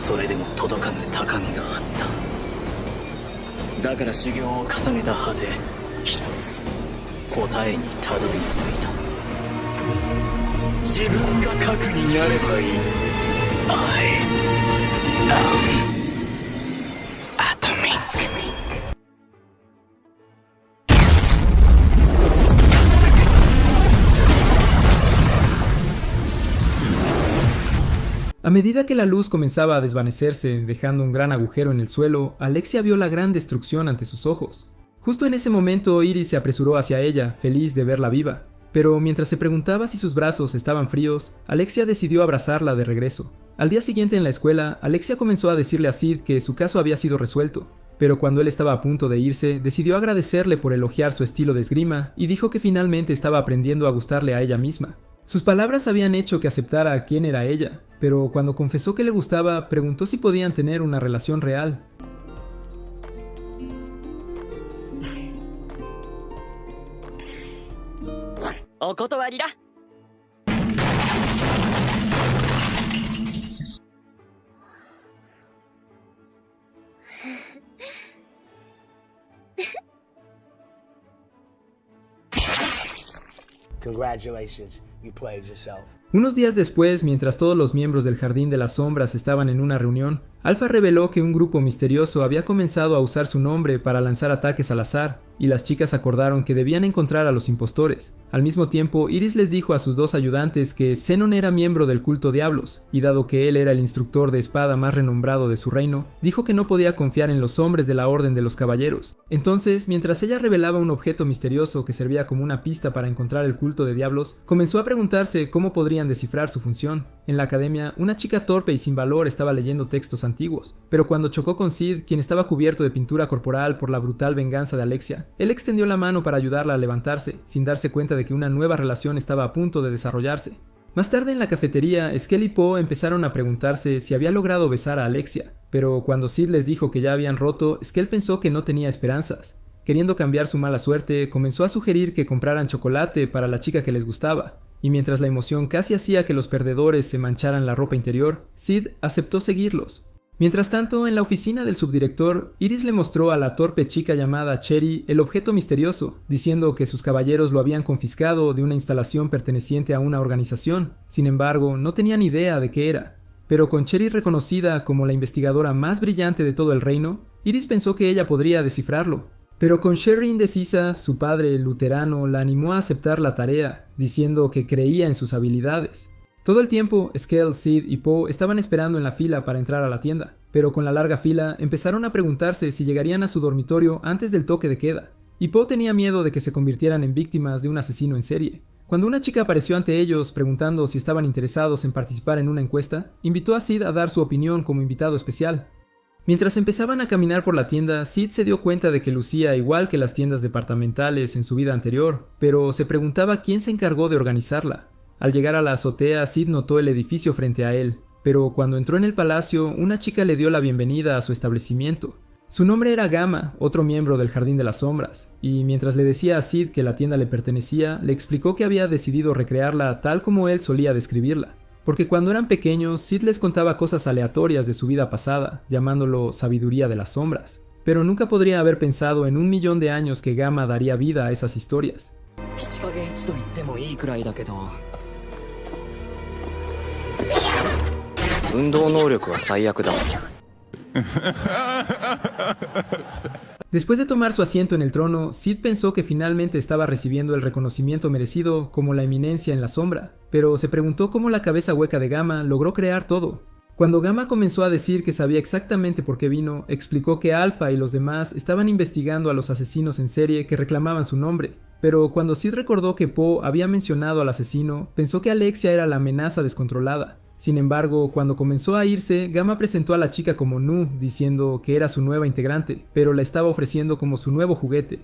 それでも届かぬ高みがあっただから修行を重ねた果て一つ答えにたどり着いた自分が核になればいい I am atomic A medida que la luz comenzaba a desvanecerse, dejando un gran agujero en el suelo, Alexia vio la gran destrucción ante sus ojos. Justo en ese momento, Iris se apresuró hacia ella, feliz de verla viva. Pero mientras se preguntaba si sus brazos estaban fríos, Alexia decidió abrazarla de regreso. Al día siguiente en la escuela, Alexia comenzó a decirle a Sid que su caso había sido resuelto. Pero cuando él estaba a punto de irse, decidió agradecerle por elogiar su estilo de esgrima y dijo que finalmente estaba aprendiendo a gustarle a ella misma. Sus palabras habían hecho que aceptara quién era ella, pero cuando confesó que le gustaba, preguntó si podían tener una relación real. Congratulations, you played yourself. Unos días después, mientras todos los miembros del Jardín de las Sombras estaban en una reunión, Alpha reveló que un grupo misterioso había comenzado a usar su nombre para lanzar ataques al azar, y las chicas acordaron que debían encontrar a los impostores. Al mismo tiempo, Iris les dijo a sus 2 ayudantes que Zenon era miembro del culto Diablos, y dado que él era el instructor de espada más renombrado de su reino, dijo que no podía confiar en los hombres de la Orden de los Caballeros. Entonces, mientras ella revelaba un objeto misterioso que servía como una pista para encontrar el culto de Diablos, comenzó a preguntarse cómo podrían descifrar su función. En la academia, una chica torpe y sin valor estaba leyendo textos antiguos, pero cuando chocó con Sid, quien estaba cubierto de pintura corporal por la brutal venganza de Alexia, él extendió la mano para ayudarla a levantarse, sin darse cuenta de que una nueva relación estaba a punto de desarrollarse. Más tarde en la cafetería, Skell y Poe empezaron a preguntarse si había logrado besar a Alexia, pero cuando Sid les dijo que ya habían roto, Skell pensó que no tenía esperanzas. Queriendo cambiar su mala suerte, comenzó a sugerir que compraran chocolate para la chica que les gustaba, y mientras la emoción casi hacía que los perdedores se mancharan la ropa interior, Sid aceptó seguirlos. Mientras tanto, en la oficina del subdirector, Iris le mostró a la torpe chica llamada Cherry el objeto misterioso, diciendo que sus caballeros lo habían confiscado de una instalación perteneciente a una organización. Sin embargo, no tenían idea de qué era. Pero con Cherry reconocida como la investigadora más brillante de todo el reino, Iris pensó que ella podría descifrarlo. Pero con Cherry indecisa, su padre, luterano, la animó a aceptar la tarea, diciendo que creía en sus habilidades. Todo el tiempo, Skell, Sid y Poe estaban esperando en la fila para entrar a la tienda, pero con la larga fila empezaron a preguntarse si llegarían a su dormitorio antes del toque de queda, y Poe tenía miedo de que se convirtieran en víctimas de un asesino en serie. Cuando una chica apareció ante ellos preguntando si estaban interesados en participar en una encuesta, invitó a Sid a dar su opinión como invitado especial. Mientras empezaban a caminar por la tienda, Sid se dio cuenta de que lucía igual que las tiendas departamentales en su vida anterior, pero se preguntaba quién se encargó de organizarla. Al llegar a la azotea, Sid notó el edificio frente a él, pero cuando entró en el palacio, una chica le dio la bienvenida a su establecimiento. Su nombre era Gamma, otro miembro del Jardín de las Sombras, y mientras le decía a Sid que la tienda le pertenecía, le explicó que había decidido recrearla tal como él solía describirla. Porque cuando eran pequeños, Sid les contaba cosas aleatorias de su vida pasada, llamándolo sabiduría de las sombras. Pero nunca podría haber pensado en 1.000.000 de años que Gamma daría vida a esas historias. 運動能力は最悪だ。 Después de tomar su asiento en el trono, Sid pensó que finalmente estaba recibiendo el reconocimiento merecido como la eminencia en la sombra, pero se preguntó cómo la cabeza hueca de Gamma logró crear todo. Cuando Gamma comenzó a decir que sabía exactamente por qué vino, explicó que Alpha y los demás estaban investigando a los asesinos en serie que reclamaban su nombre. Pero cuando Sid recordó que Poe había mencionado al asesino, pensó que Alexia era la amenaza descontrolada. Sin embargo, cuando comenzó a irse, Gamma presentó a la chica como Nu, diciendo que era su nueva integrante, pero la estaba ofreciendo como su nuevo juguete.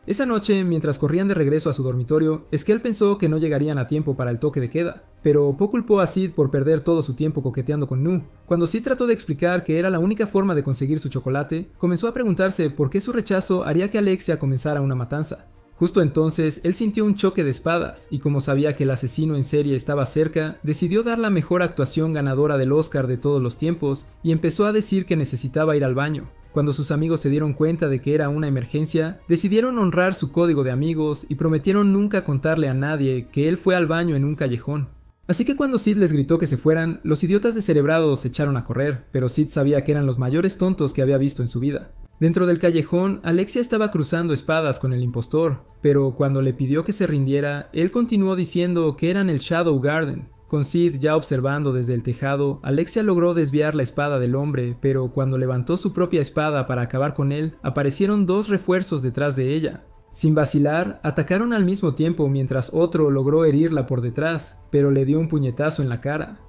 Esa noche, mientras corrían de regreso a su dormitorio, Skell pensó que no llegarían a tiempo para el toque de queda, pero Poe culpó a Sid por perder todo su tiempo coqueteando con Nu. Cuando Sid trató de explicar que era la única forma de conseguir su chocolate, comenzó a preguntarse por qué su rechazo haría que Alexia comenzara una matanza. Justo entonces, él sintió un choque de espadas, y como sabía que el asesino en serie estaba cerca, decidió dar la mejor actuación ganadora del Oscar de todos los tiempos, y empezó a decir que necesitaba ir al baño. Cuando sus amigos se dieron cuenta de que era una emergencia, decidieron honrar su código de amigos y prometieron nunca contarle a nadie que él fue al baño en un callejón. Así que cuando Sid les gritó que se fueran, los idiotas descerebrados se echaron a correr, pero Sid sabía que eran los mayores tontos que había visto en su vida. Dentro del callejón, Alexia estaba cruzando espadas con el impostor, pero cuando le pidió que se rindiera, él continuó diciendo que eran el Shadow Garden. Con Sid ya observando desde el tejado, Alexia logró desviar la espada del hombre, pero cuando levantó su propia espada para acabar con él, aparecieron dos refuerzos detrás de ella. Sin vacilar, atacaron al mismo tiempo mientras otro logró herirla por detrás, pero le dio un puñetazo en la cara.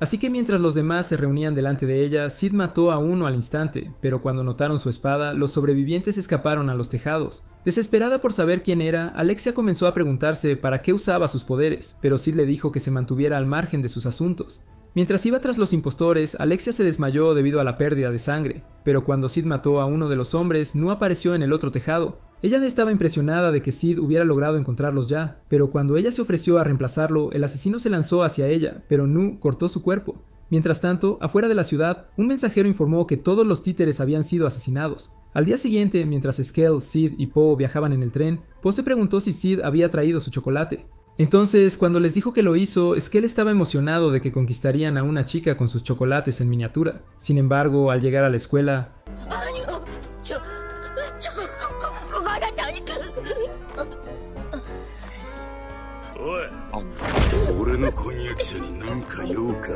Así que mientras los demás se reunían delante de ella, Sid mató a uno al instante, pero cuando notaron su espada, los sobrevivientes escaparon a los tejados. Desesperada por saber quién era, Alexia comenzó a preguntarse para qué usaba sus poderes, pero Sid le dijo que se mantuviera al margen de sus asuntos. Mientras iba tras los impostores, Alexia se desmayó debido a la pérdida de sangre, pero cuando Sid mató a uno de los hombres, Nu apareció en el otro tejado. Ella estaba impresionada de que Sid hubiera logrado encontrarlos ya, pero cuando ella se ofreció a reemplazarlo, el asesino se lanzó hacia ella, pero Nu cortó su cuerpo. Mientras tanto, afuera de la ciudad, un mensajero informó que todos los títeres habían sido asesinados. Al día siguiente, mientras Skell, Sid y Poe viajaban en el tren, Poe se preguntó si Sid había traído su chocolate. Entonces, cuando les dijo que lo hizo, Skell estaba emocionado de que conquistarían a una chica con sus chocolates en miniatura. Sin embargo, al llegar a la escuela... おい、俺の婚約者に何か用か。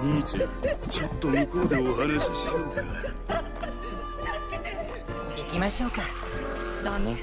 兄ちゃん、ちょっと向こうでお話ししようか。行きましょうか。だね。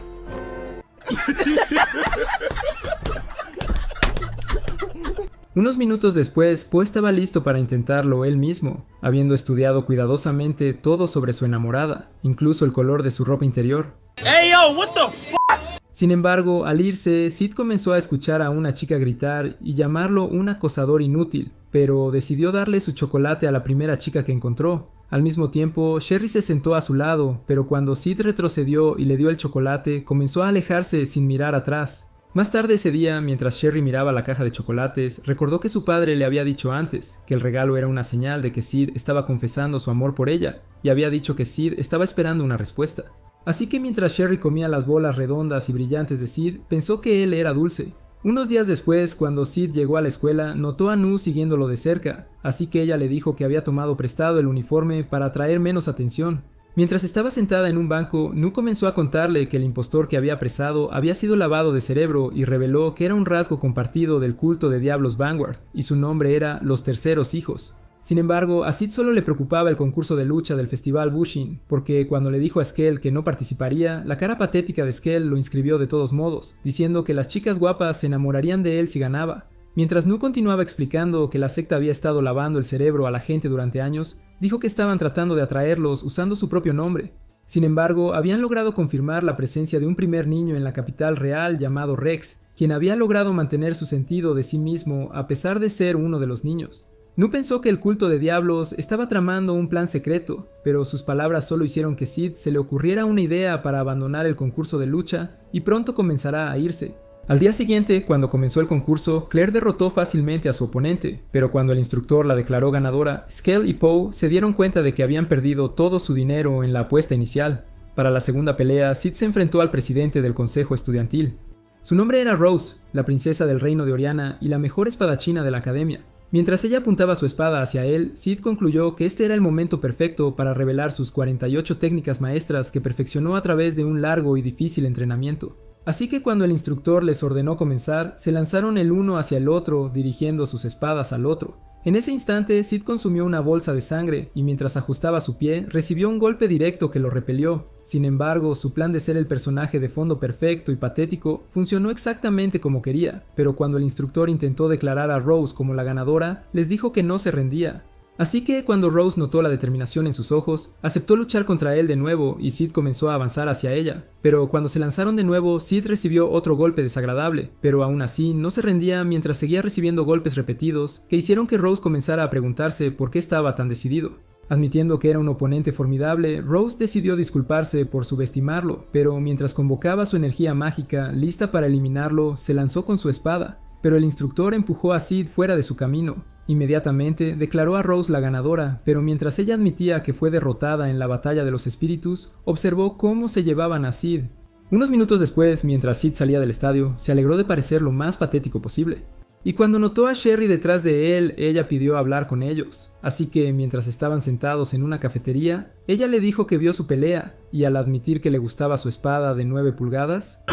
Unos minutos después, Po estaba listo para intentarlo él mismo, habiendo estudiado cuidadosamente todo sobre su enamorada, incluso el color de su ropa interior. Hey, yo, what the fuck? Sin embargo, al irse, Sid comenzó a escuchar a una chica gritar y llamarlo un acosador inútil, pero decidió darle su chocolate a la primera chica que encontró. Al mismo tiempo, Sherry se sentó a su lado, pero cuando Sid retrocedió y le dio el chocolate, comenzó a alejarse sin mirar atrás. Más tarde ese día, mientras Sherry miraba la caja de chocolates, recordó que su padre le había dicho antes que el regalo era una señal de que Sid estaba confesando su amor por ella, y había dicho que Sid estaba esperando una respuesta. Así que mientras Sherry comía las bolas redondas y brillantes de Sid, pensó que él era dulce. Unos días después, cuando Sid llegó a la escuela, notó a Nu siguiéndolo de cerca, así que ella le dijo que había tomado prestado el uniforme para atraer menos atención. Mientras estaba sentada en un banco, Nu comenzó a contarle que el impostor que había apresado había sido lavado de cerebro y reveló que era un rasgo compartido del culto de Diablos Vanguard, y su nombre era Los Terceros Hijos. Sin embargo, a Sid solo le preocupaba el concurso de lucha del festival Bushin, porque cuando le dijo a Skell que no participaría, la cara patética de Skell lo inscribió de todos modos, diciendo que las chicas guapas se enamorarían de él si ganaba. Mientras Nu continuaba explicando que la secta había estado lavando el cerebro a la gente durante años, dijo que estaban tratando de atraerlos usando su propio nombre. Sin embargo, habían logrado confirmar la presencia de un primer niño en la capital real llamado Rex, quien había logrado mantener su sentido de sí mismo a pesar de ser uno de los niños. Nu pensó que el culto de diablos estaba tramando un plan secreto, pero sus palabras solo hicieron que Sid se le ocurriera una idea para abandonar el concurso de lucha y pronto comenzará a irse. Al día siguiente, cuando comenzó el concurso, Claire derrotó fácilmente a su oponente, pero cuando el instructor la declaró ganadora, Skell y Po se dieron cuenta de que habían perdido todo su dinero en la apuesta inicial. Para la segunda pelea, Sid se enfrentó al presidente del consejo estudiantil. Su nombre era Rose, la princesa del reino de Oriana y la mejor espadachina de la academia. Mientras ella apuntaba su espada hacia él, Sid concluyó que este era el momento perfecto para revelar sus 48 técnicas maestras que perfeccionó a través de un largo y difícil entrenamiento. Así que cuando el instructor les ordenó comenzar, se lanzaron el uno hacia el otro, dirigiendo sus espadas al otro. En ese instante, Sid consumió una bolsa de sangre y mientras ajustaba su pie, recibió un golpe directo que lo repelió. Sin embargo, su plan de ser el personaje de fondo perfecto y patético funcionó exactamente como quería, pero cuando el instructor intentó declarar a Rose como la ganadora, les dijo que no se rendía. Así que cuando Rose notó la determinación en sus ojos, aceptó luchar contra él de nuevo y Sid comenzó a avanzar hacia ella. Pero cuando se lanzaron de nuevo, Sid recibió otro golpe desagradable, pero aún así no se rendía mientras seguía recibiendo golpes repetidos que hicieron que Rose comenzara a preguntarse por qué estaba tan decidido. Admitiendo que era un oponente formidable, Rose decidió disculparse por subestimarlo, pero mientras convocaba su energía mágica, lista para eliminarlo, se lanzó con su espada. Pero el instructor empujó a Sid fuera de su camino. Inmediatamente declaró a Rose la ganadora, pero mientras ella admitía que fue derrotada en la batalla de los espíritus, observó cómo se llevaban a Sid. Unos minutos después, mientras Sid salía del estadio, se alegró de parecer lo más patético posible. Y cuando notó a Sherry detrás de él, ella pidió hablar con ellos. Así que mientras estaban sentados en una cafetería, ella le dijo que vio su pelea, y al admitir que le gustaba su espada de 9 pulgadas...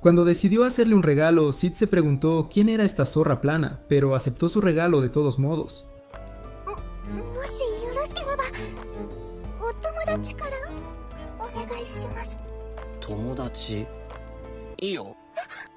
Cuando decidió hacerle un regalo, Sid se preguntó quién era esta zorra plana, pero aceptó su regalo de todos modos.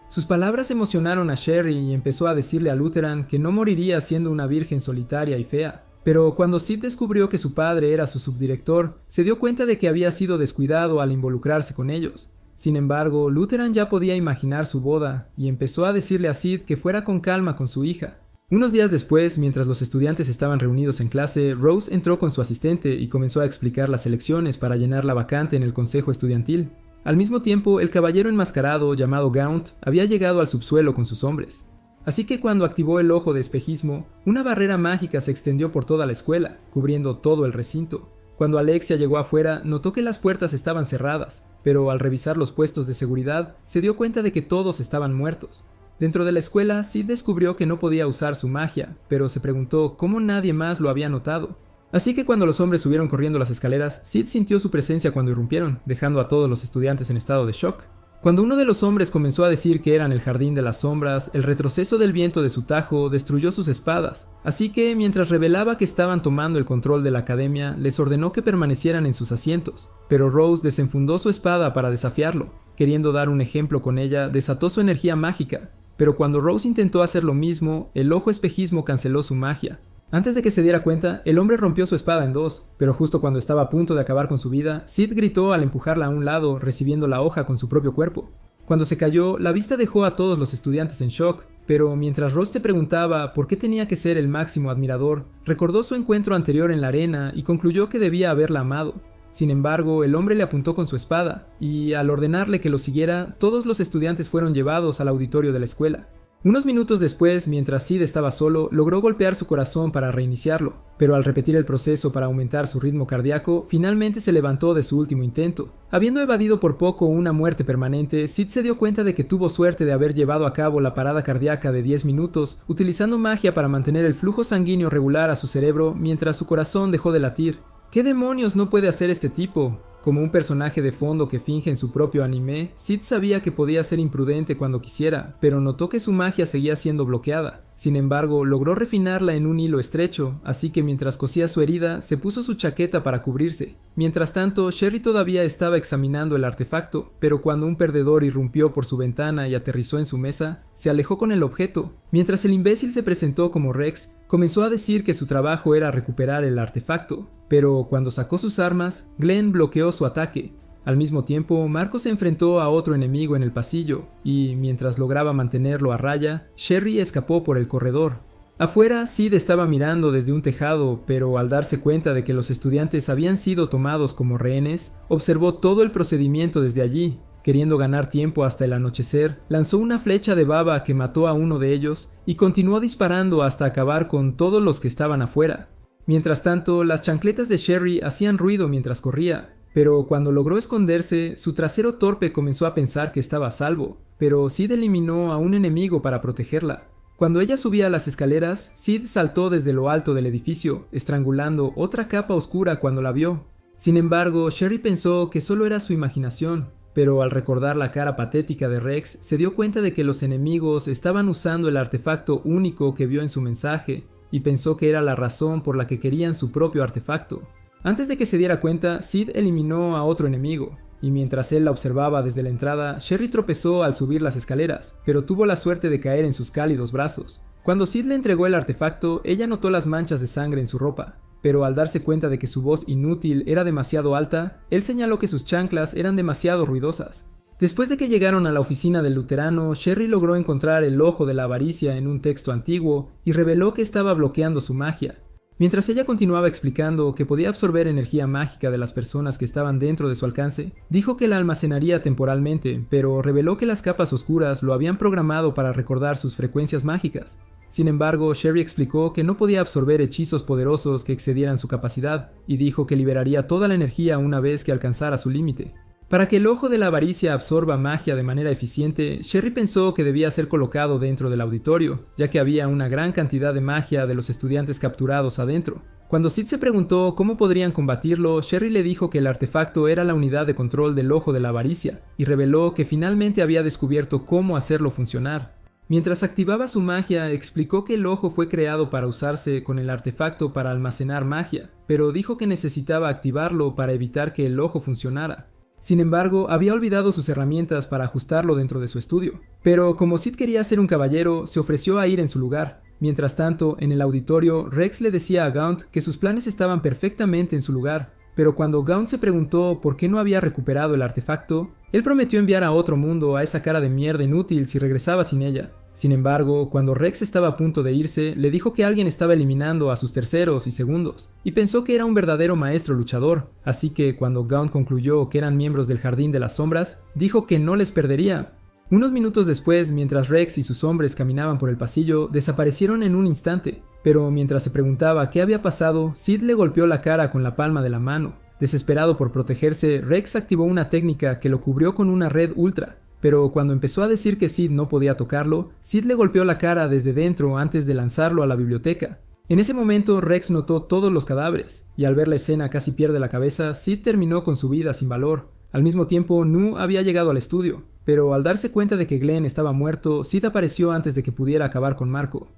Sus palabras emocionaron a Sherry y empezó a decirle a Lutheran que no moriría siendo una virgen solitaria y fea. Pero cuando Sid descubrió que su padre era su subdirector, se dio cuenta de que había sido descuidado al involucrarse con ellos. Sin embargo, Lutheran ya podía imaginar su boda, y empezó a decirle a Sid que fuera con calma con su hija. Unos días después, mientras los estudiantes estaban reunidos en clase, Rose entró con su asistente y comenzó a explicar las elecciones para llenar la vacante en el consejo estudiantil. Al mismo tiempo, el caballero enmascarado llamado Gaunt había llegado al subsuelo con sus hombres. Así que cuando activó el ojo de espejismo, una barrera mágica se extendió por toda la escuela, cubriendo todo el recinto. Cuando Alexia llegó afuera, notó que las puertas estaban cerradas, pero al revisar los puestos de seguridad, se dio cuenta de que todos estaban muertos. Dentro de la escuela, Sid descubrió que no podía usar su magia, pero se preguntó cómo nadie más lo había notado. Así que cuando los hombres subieron corriendo las escaleras, Sid sintió su presencia cuando irrumpieron, dejando a todos los estudiantes en estado de shock. Cuando uno de los hombres comenzó a decir que eran el jardín de las sombras, el retroceso del viento de su tajo destruyó sus espadas, así que mientras revelaba que estaban tomando el control de la academia, les ordenó que permanecieran en sus asientos, pero Rose desenfundó su espada para desafiarlo. Queriendo dar un ejemplo con ella, desató su energía mágica. pero cuando Rose intentó hacer lo mismo, el ojo espejismo canceló su magia. Antes de que se diera cuenta, el hombre rompió su espada en dos, pero justo cuando estaba a punto de acabar con su vida, Sid gritó al empujarla a un lado, recibiendo la hoja con su propio cuerpo. Cuando se cayó, la vista dejó a todos los estudiantes en shock, pero mientras Rose se preguntaba por qué tenía que ser el máximo admirador, recordó su encuentro anterior en la arena y concluyó que debía haberla amado. Sin embargo, el hombre le apuntó con su espada, y al ordenarle que lo siguiera, todos los estudiantes fueron llevados al auditorio de la escuela. Unos minutos después, mientras Sid estaba solo, logró golpear su corazón para reiniciarlo, pero al repetir el proceso para aumentar su ritmo cardíaco, finalmente se levantó de su último intento. Habiendo evadido por poco una muerte permanente, Sid se dio cuenta de que tuvo suerte de haber llevado a cabo la parada cardíaca de 10 minutos, utilizando magia para mantener el flujo sanguíneo regular a su cerebro mientras su corazón dejó de latir. ¿Qué demonios no puede hacer este tipo? Como un personaje de fondo que finge en su propio anime, Sid sabía que podía ser imprudente cuando quisiera, pero notó que su magia seguía siendo bloqueada. Sin embargo, logró refinarla en un hilo estrecho, así que mientras cosía su herida, se puso su chaqueta para cubrirse. Mientras tanto, Sherry todavía estaba examinando el artefacto, pero cuando un perdedor irrumpió por su ventana y aterrizó en su mesa, se alejó con el objeto. Mientras el imbécil se presentó como Rex, comenzó a decir que su trabajo era recuperar el artefacto, pero cuando sacó sus armas, Glenn bloqueó su ataque. Al mismo tiempo, Marco se enfrentó a otro enemigo en el pasillo, y mientras lograba mantenerlo a raya, Sherry escapó por el corredor. Afuera, Sid estaba mirando desde un tejado, pero al darse cuenta de que los estudiantes habían sido tomados como rehenes, observó todo el procedimiento desde allí. Queriendo ganar tiempo hasta el anochecer, lanzó una flecha de baba que mató a uno de ellos y continuó disparando hasta acabar con todos los que estaban afuera. Mientras tanto, las chancletas de Sherry hacían ruido mientras corría, pero cuando logró esconderse, su trasero torpe comenzó a pensar que estaba a salvo, pero Sid eliminó a un enemigo para protegerla. Cuando ella subía las escaleras, Sid saltó desde lo alto del edificio, estrangulando otra capa oscura cuando la vio. Sin embargo, Sherry pensó que solo era su imaginación, pero al recordar la cara patética de Rex, se dio cuenta de que los enemigos estaban usando el artefacto único que vio en su mensaje, y pensó que era la razón por la que querían su propio artefacto. Antes de que se diera cuenta, Sid eliminó a otro enemigo, y mientras él la observaba desde la entrada, Sherry tropezó al subir las escaleras, pero tuvo la suerte de caer en sus cálidos brazos. Cuando Sid le entregó el artefacto, ella notó las manchas de sangre en su ropa, pero al darse cuenta de que su voz inútil era demasiado alta, él señaló que sus chanclas eran demasiado ruidosas. Después de que llegaron a la oficina del luterano, Sherry logró encontrar el ojo de la avaricia en un texto antiguo y reveló que estaba bloqueando su magia. Mientras ella continuaba explicando que podía absorber energía mágica de las personas que estaban dentro de su alcance, dijo que la almacenaría temporalmente, pero reveló que las capas oscuras lo habían programado para recordar sus frecuencias mágicas. Sin embargo, Sherry explicó que no podía absorber hechizos poderosos que excedieran su capacidad, y dijo que liberaría toda la energía una vez que alcanzara su límite. Para que el ojo de la avaricia absorba magia de manera eficiente, Sherry pensó que debía ser colocado dentro del auditorio, ya que había una gran cantidad de magia de los estudiantes capturados adentro. Cuando Sid se preguntó cómo podrían combatirlo, Sherry le dijo que el artefacto era la unidad de control del ojo de la avaricia, y reveló que finalmente había descubierto cómo hacerlo funcionar. Mientras activaba su magia, explicó que el ojo fue creado para usarse con el artefacto para almacenar magia, pero dijo que necesitaba activarlo para evitar que el ojo funcionara. Sin embargo, había olvidado sus herramientas para ajustarlo dentro de su estudio. Pero como Sid quería ser un caballero, se ofreció a ir en su lugar. Mientras tanto, en el auditorio, Rex le decía a Gaunt que sus planes estaban perfectamente en su lugar. Pero cuando Gaunt se preguntó por qué no había recuperado el artefacto, él prometió enviar a otro mundo a esa cara de mierda inútil si regresaba sin ella. Sin embargo, cuando Rex estaba a punto de irse, le dijo que alguien estaba eliminando a sus terceros y segundos, y pensó que era un verdadero maestro luchador, así que cuando Gaunt concluyó que eran miembros del Jardín de las Sombras, dijo que no les perdería. Unos minutos después, mientras Rex y sus hombres caminaban por el pasillo, desaparecieron en un instante, pero mientras se preguntaba qué había pasado, Sid le golpeó la cara con la palma de la mano. Desesperado por protegerse, Rex activó una técnica que lo cubrió con una red ultra. Pero cuando empezó a decir que Sid no podía tocarlo, Sid le golpeó la cara desde dentro antes de lanzarlo a la biblioteca. En ese momento Rex notó todos los cadáveres, y al ver la escena casi pierde la cabeza. Sid terminó con su vida sin valor. Al mismo tiempo, Nu había llegado al estudio, pero al darse cuenta de que Glenn estaba muerto, Sid apareció antes de que pudiera acabar con Marco.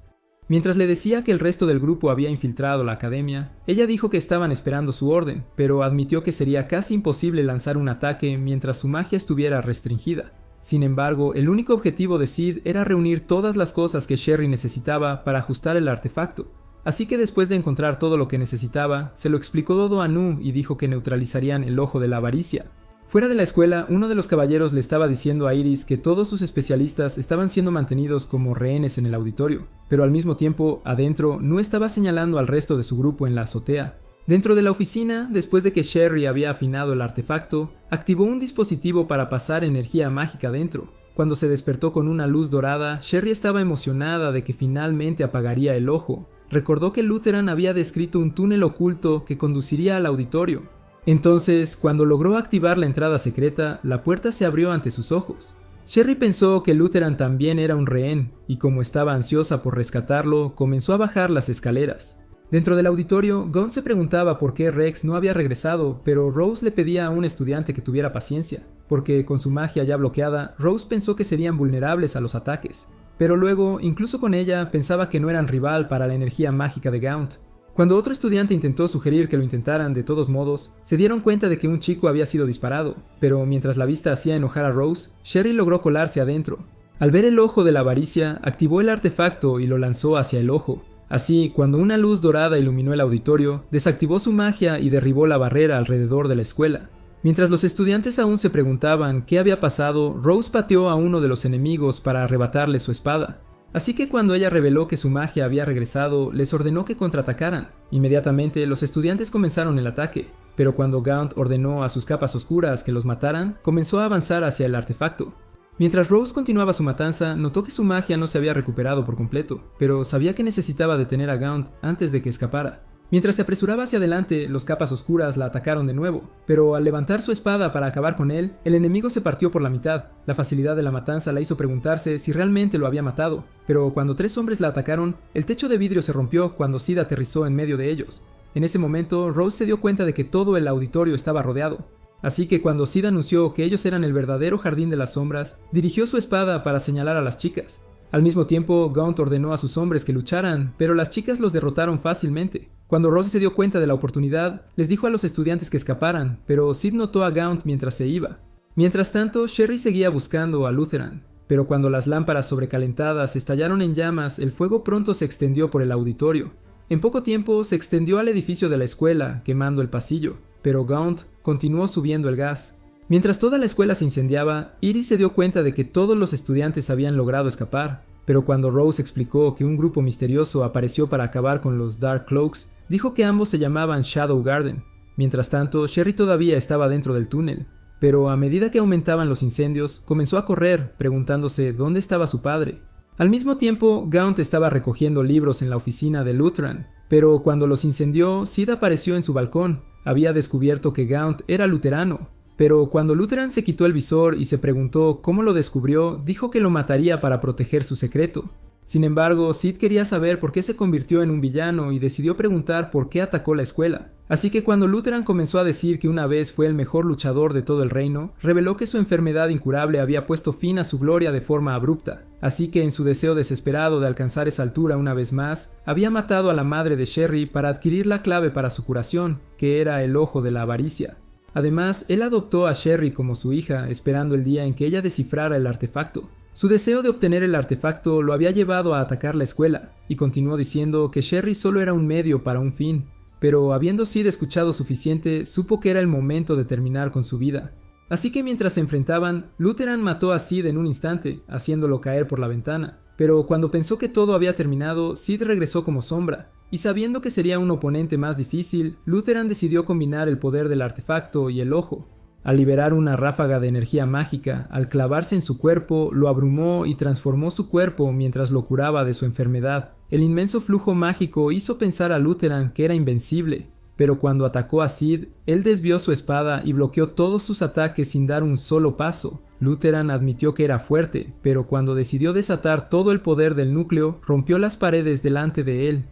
Mientras le decía que el resto del grupo había infiltrado la academia, ella dijo que estaban esperando su orden, pero admitió que sería casi imposible lanzar un ataque mientras su magia estuviera restringida. Sin embargo, el único objetivo de Sid era reunir todas las cosas que Sherry necesitaba para ajustar el artefacto. Así que después de encontrar todo lo que necesitaba, se lo explicó todo a Nu y dijo que neutralizarían el ojo de la avaricia. Fuera de la escuela, uno de los caballeros le estaba diciendo a Iris que todos sus especialistas estaban siendo mantenidos como rehenes en el auditorio, pero al mismo tiempo, adentro, Nu estaba señalando al resto de su grupo en la azotea. Dentro de la oficina, después de que Sherry había afinado el artefacto, activó un dispositivo para pasar energía mágica dentro. Cuando se despertó con una luz dorada, Sherry estaba emocionada de que finalmente apagaría el ojo. Recordó que Lutheran había descrito un túnel oculto que conduciría al auditorio. Entonces, cuando logró activar la entrada secreta, la puerta se abrió ante sus ojos. Sherry pensó que Lutheran también era un rehén, y como estaba ansiosa por rescatarlo, comenzó a bajar las escaleras. Dentro del auditorio, Gaunt se preguntaba por qué Rex no había regresado, pero Rose le pedía a un estudiante que tuviera paciencia, porque con su magia ya bloqueada, Rose pensó que serían vulnerables a los ataques. Pero luego, incluso con ella, pensaba que no eran rival para la energía mágica de Gaunt. Cuando otro estudiante intentó sugerir que lo intentaran de todos modos, se dieron cuenta de que un chico había sido disparado, pero mientras la vista hacía enojar a Rose, Sherry logró colarse adentro. Al ver el ojo de la avaricia, activó el artefacto y lo lanzó hacia el ojo. Así, cuando una luz dorada iluminó el auditorio, desactivó su magia y derribó la barrera alrededor de la escuela. Mientras los estudiantes aún se preguntaban qué había pasado, Rose pateó a uno de los enemigos para arrebatarle su espada. Así que cuando ella reveló que su magia había regresado, les ordenó que contraatacaran. Inmediatamente los estudiantes comenzaron el ataque, pero cuando Gaunt ordenó a sus capas oscuras que los mataran, comenzó a avanzar hacia el artefacto. Mientras Rose continuaba su matanza, notó que su magia no se había recuperado por completo, pero sabía que necesitaba detener a Gaunt antes de que escapara. Mientras se apresuraba hacia adelante, los capas oscuras la atacaron de nuevo, pero al levantar su espada para acabar con él, el enemigo se partió por la mitad. La facilidad de la matanza la hizo preguntarse si realmente lo había matado, pero cuando 3 hombres la atacaron, el techo de vidrio se rompió cuando Sid aterrizó en medio de ellos. En ese momento, Rose se dio cuenta de que todo el auditorio estaba rodeado. Así que cuando Sid anunció que ellos eran el verdadero jardín de las sombras, dirigió su espada para señalar a las chicas. Al mismo tiempo, Gaunt ordenó a sus hombres que lucharan, pero las chicas los derrotaron fácilmente. Cuando Rose se dio cuenta de la oportunidad, les dijo a los estudiantes que escaparan, pero Sid notó a Gaunt mientras se iba. Mientras tanto, Sherry seguía buscando a Lutheran, pero cuando las lámparas sobrecalentadas estallaron en llamas, el fuego pronto se extendió por el auditorio. En poco tiempo se extendió al edificio de la escuela, quemando el pasillo, pero Gaunt continuó subiendo el gas. Mientras toda la escuela se incendiaba, Iris se dio cuenta de que todos los estudiantes habían logrado escapar, pero cuando Rose explicó que un grupo misterioso apareció para acabar con los Dark Cloaks, dijo que ambos se llamaban Shadow Garden. Mientras tanto, Sherry todavía estaba dentro del túnel, pero a medida que aumentaban los incendios, comenzó a correr, preguntándose dónde estaba su padre. Al mismo tiempo, Gaunt estaba recogiendo libros en la oficina de Lutheran, pero cuando los incendió, Sid apareció en su balcón. Había descubierto que Gaunt era luterano, pero cuando Lutheran se quitó el visor y se preguntó cómo lo descubrió, dijo que lo mataría para proteger su secreto. Sin embargo, Sid quería saber por qué se convirtió en un villano y decidió preguntar por qué atacó la escuela. Así que cuando Lutheran comenzó a decir que una vez fue el mejor luchador de todo el reino, reveló que su enfermedad incurable había puesto fin a su gloria de forma abrupta. Así que en su deseo desesperado de alcanzar esa altura una vez más, había matado a la madre de Sherry para adquirir la clave para su curación, que era el ojo de la avaricia. Además, él adoptó a Sherry como su hija, esperando el día en que ella descifrara el artefacto. Su deseo de obtener el artefacto lo había llevado a atacar la escuela, y continuó diciendo que Sherry solo era un medio para un fin, pero habiendo Sid escuchado suficiente, supo que era el momento de terminar con su vida. Así que mientras se enfrentaban, Lutheran mató a Sid en un instante, haciéndolo caer por la ventana, pero cuando pensó que todo había terminado, Sid regresó como sombra, y sabiendo que sería un oponente más difícil, Lutheran decidió combinar el poder del artefacto y el ojo. Al liberar una ráfaga de energía mágica, al clavarse en su cuerpo, lo abrumó y transformó su cuerpo mientras lo curaba de su enfermedad. El inmenso flujo mágico hizo pensar a Lutheran que era invencible, pero cuando atacó a Sid, él desvió su espada y bloqueó todos sus ataques sin dar un solo paso. Lutheran admitió que era fuerte, pero cuando decidió desatar todo el poder del núcleo, rompió las paredes delante de él.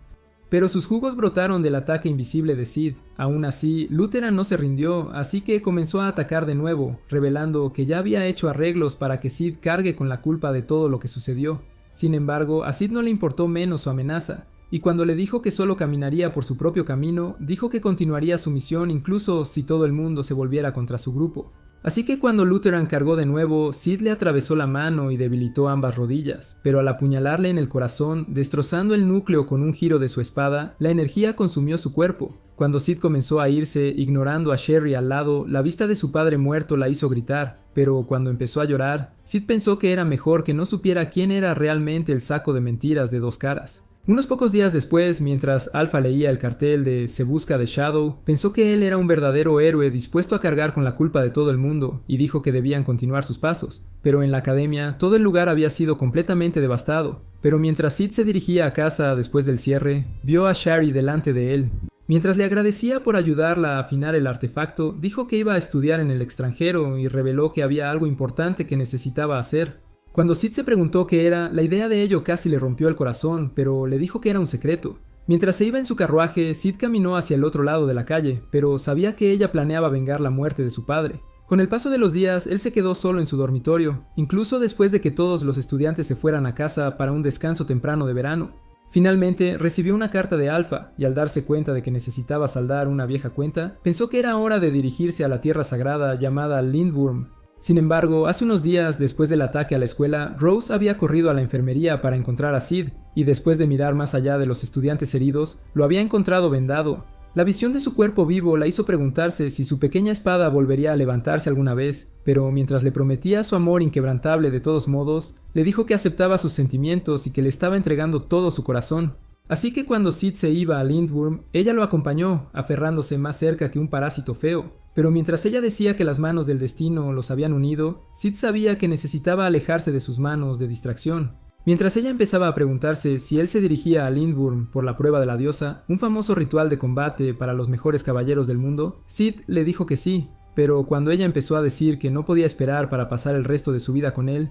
Pero sus jugos brotaron del ataque invisible de Sid. Aún así, Lutheran no se rindió, así que comenzó a atacar de nuevo, revelando que ya había hecho arreglos para que Sid cargue con la culpa de todo lo que sucedió. Sin embargo, a Sid no le importó menos su amenaza, y cuando le dijo que solo caminaría por su propio camino, dijo que continuaría su misión incluso si todo el mundo se volviera contra su grupo. Así que cuando Lutheran cargó de nuevo, Sid le atravesó la mano y debilitó ambas rodillas, pero al apuñalarle en el corazón, destrozando el núcleo con un giro de su espada, la energía consumió su cuerpo. Cuando Sid comenzó a irse, ignorando a Sherry al lado, la vista de su padre muerto la hizo gritar, pero cuando empezó a llorar, Sid pensó que era mejor que no supiera quién era realmente el saco de mentiras de dos caras. Unos pocos días después, mientras Alpha leía el cartel de Se busca de Shadow, pensó que él era un verdadero héroe dispuesto a cargar con la culpa de todo el mundo y dijo que debían continuar sus pasos. Pero en la academia, todo el lugar había sido completamente devastado. Pero mientras Sid se dirigía a casa después del cierre, vio a Sherry delante de él. Mientras le agradecía por ayudarla a afinar el artefacto, dijo que iba a estudiar en el extranjero y reveló que había algo importante que necesitaba hacer. Cuando Sid se preguntó qué era, la idea de ello casi le rompió el corazón, pero le dijo que era un secreto. Mientras se iba en su carruaje, Sid caminó hacia el otro lado de la calle, pero sabía que ella planeaba vengar la muerte de su padre. Con el paso de los días, él se quedó solo en su dormitorio, incluso después de que todos los estudiantes se fueran a casa para un descanso temprano de verano. Finalmente, recibió una carta de Alpha, y al darse cuenta de que necesitaba saldar una vieja cuenta, pensó que era hora de dirigirse a la tierra sagrada llamada Lindworm. Sin embargo, hace unos días después del ataque a la escuela, Rose había corrido a la enfermería para encontrar a Sid, y después de mirar más allá de los estudiantes heridos, lo había encontrado vendado. La visión de su cuerpo vivo la hizo preguntarse si su pequeña espada volvería a levantarse alguna vez, pero mientras le prometía su amor inquebrantable de todos modos, le dijo que aceptaba sus sentimientos y que le estaba entregando todo su corazón. Así que cuando Sid se iba a Lindworm, ella lo acompañó, aferrándose más cerca que un parásito feo. Pero mientras ella decía que las manos del destino los habían unido, Sid sabía que necesitaba alejarse de sus manos de distracción. Mientras ella empezaba a preguntarse si él se dirigía a Lindworm por la prueba de la diosa, un famoso ritual de combate para los mejores caballeros del mundo, Sid le dijo que sí, pero cuando ella empezó a decir que no podía esperar para pasar el resto de su vida con él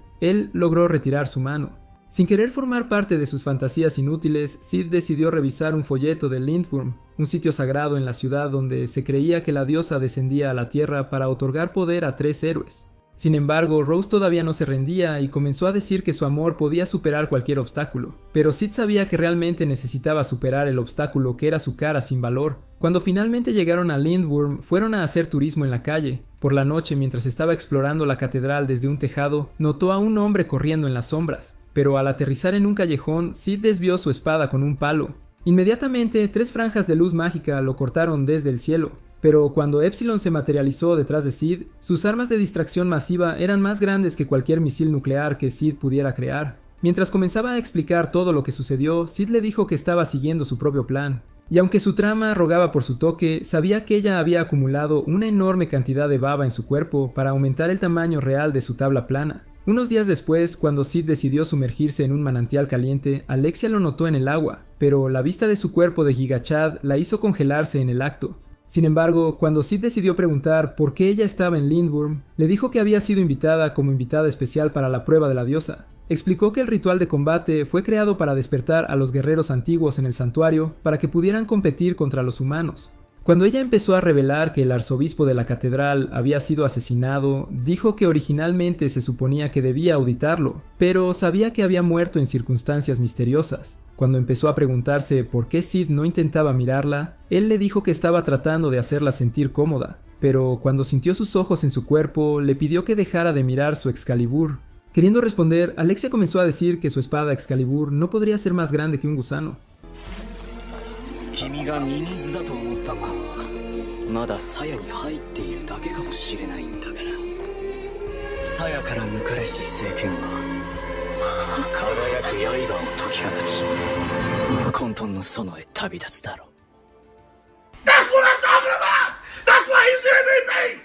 logró retirar su mano. Sin querer formar parte de sus fantasías inútiles, Sid decidió revisar un folleto de Lindworm, un sitio sagrado en la ciudad donde se creía que la diosa descendía a la tierra para otorgar poder a 3 héroes. Sin embargo, Rose todavía no se rendía y comenzó a decir que su amor podía superar cualquier obstáculo, pero Sid sabía que realmente necesitaba superar el obstáculo que era su cara sin valor. Cuando finalmente llegaron a Lindworm, fueron a hacer turismo en la calle. Por la noche, mientras estaba explorando la catedral desde un tejado, notó a un hombre corriendo en las sombras, pero al aterrizar en un callejón, Sid desvió su espada con un palo. Inmediatamente, 3 franjas de luz mágica lo cortaron desde el cielo. Pero cuando Epsilon se materializó detrás de Sid, sus armas de distracción masiva eran más grandes que cualquier misil nuclear que Sid pudiera crear. Mientras comenzaba a explicar todo lo que sucedió, Sid le dijo que estaba siguiendo su propio plan. Y aunque su trama rogaba por su toque, sabía que ella había acumulado una enorme cantidad de baba en su cuerpo para aumentar el tamaño real de su tabla plana. Unos días después, cuando Sid decidió sumergirse en un manantial caliente, Alexia lo notó en el agua, pero la vista de su cuerpo de Gigachad la hizo congelarse en el acto. Sin embargo, cuando Sid decidió preguntar por qué ella estaba en Lindworm, le dijo que había sido invitada como invitada especial para la prueba de la diosa. Explicó que el ritual de combate fue creado para despertar a los guerreros antiguos en el santuario para que pudieran competir contra los humanos. Cuando ella empezó a revelar que el arzobispo de la catedral había sido asesinado, dijo que originalmente se suponía que debía auditarlo, pero sabía que había muerto en circunstancias misteriosas. Cuando empezó a preguntarse por qué Sid no intentaba mirarla, él le dijo que estaba tratando de hacerla sentir cómoda, pero cuando sintió sus ojos en su cuerpo, le pidió que dejara de mirar su Excalibur. Queriendo responder, Alexia comenzó a decir que su espada Excalibur no podría ser más grande que un gusano. 君がミミズだと思ったがまだ鞘に入っているだけかもしれないんだから鞘から抜かれし聖剣は輝く刃を解き放ち混沌の園へ旅立つだろう That's what I'm talking about! That's why he's the MVP!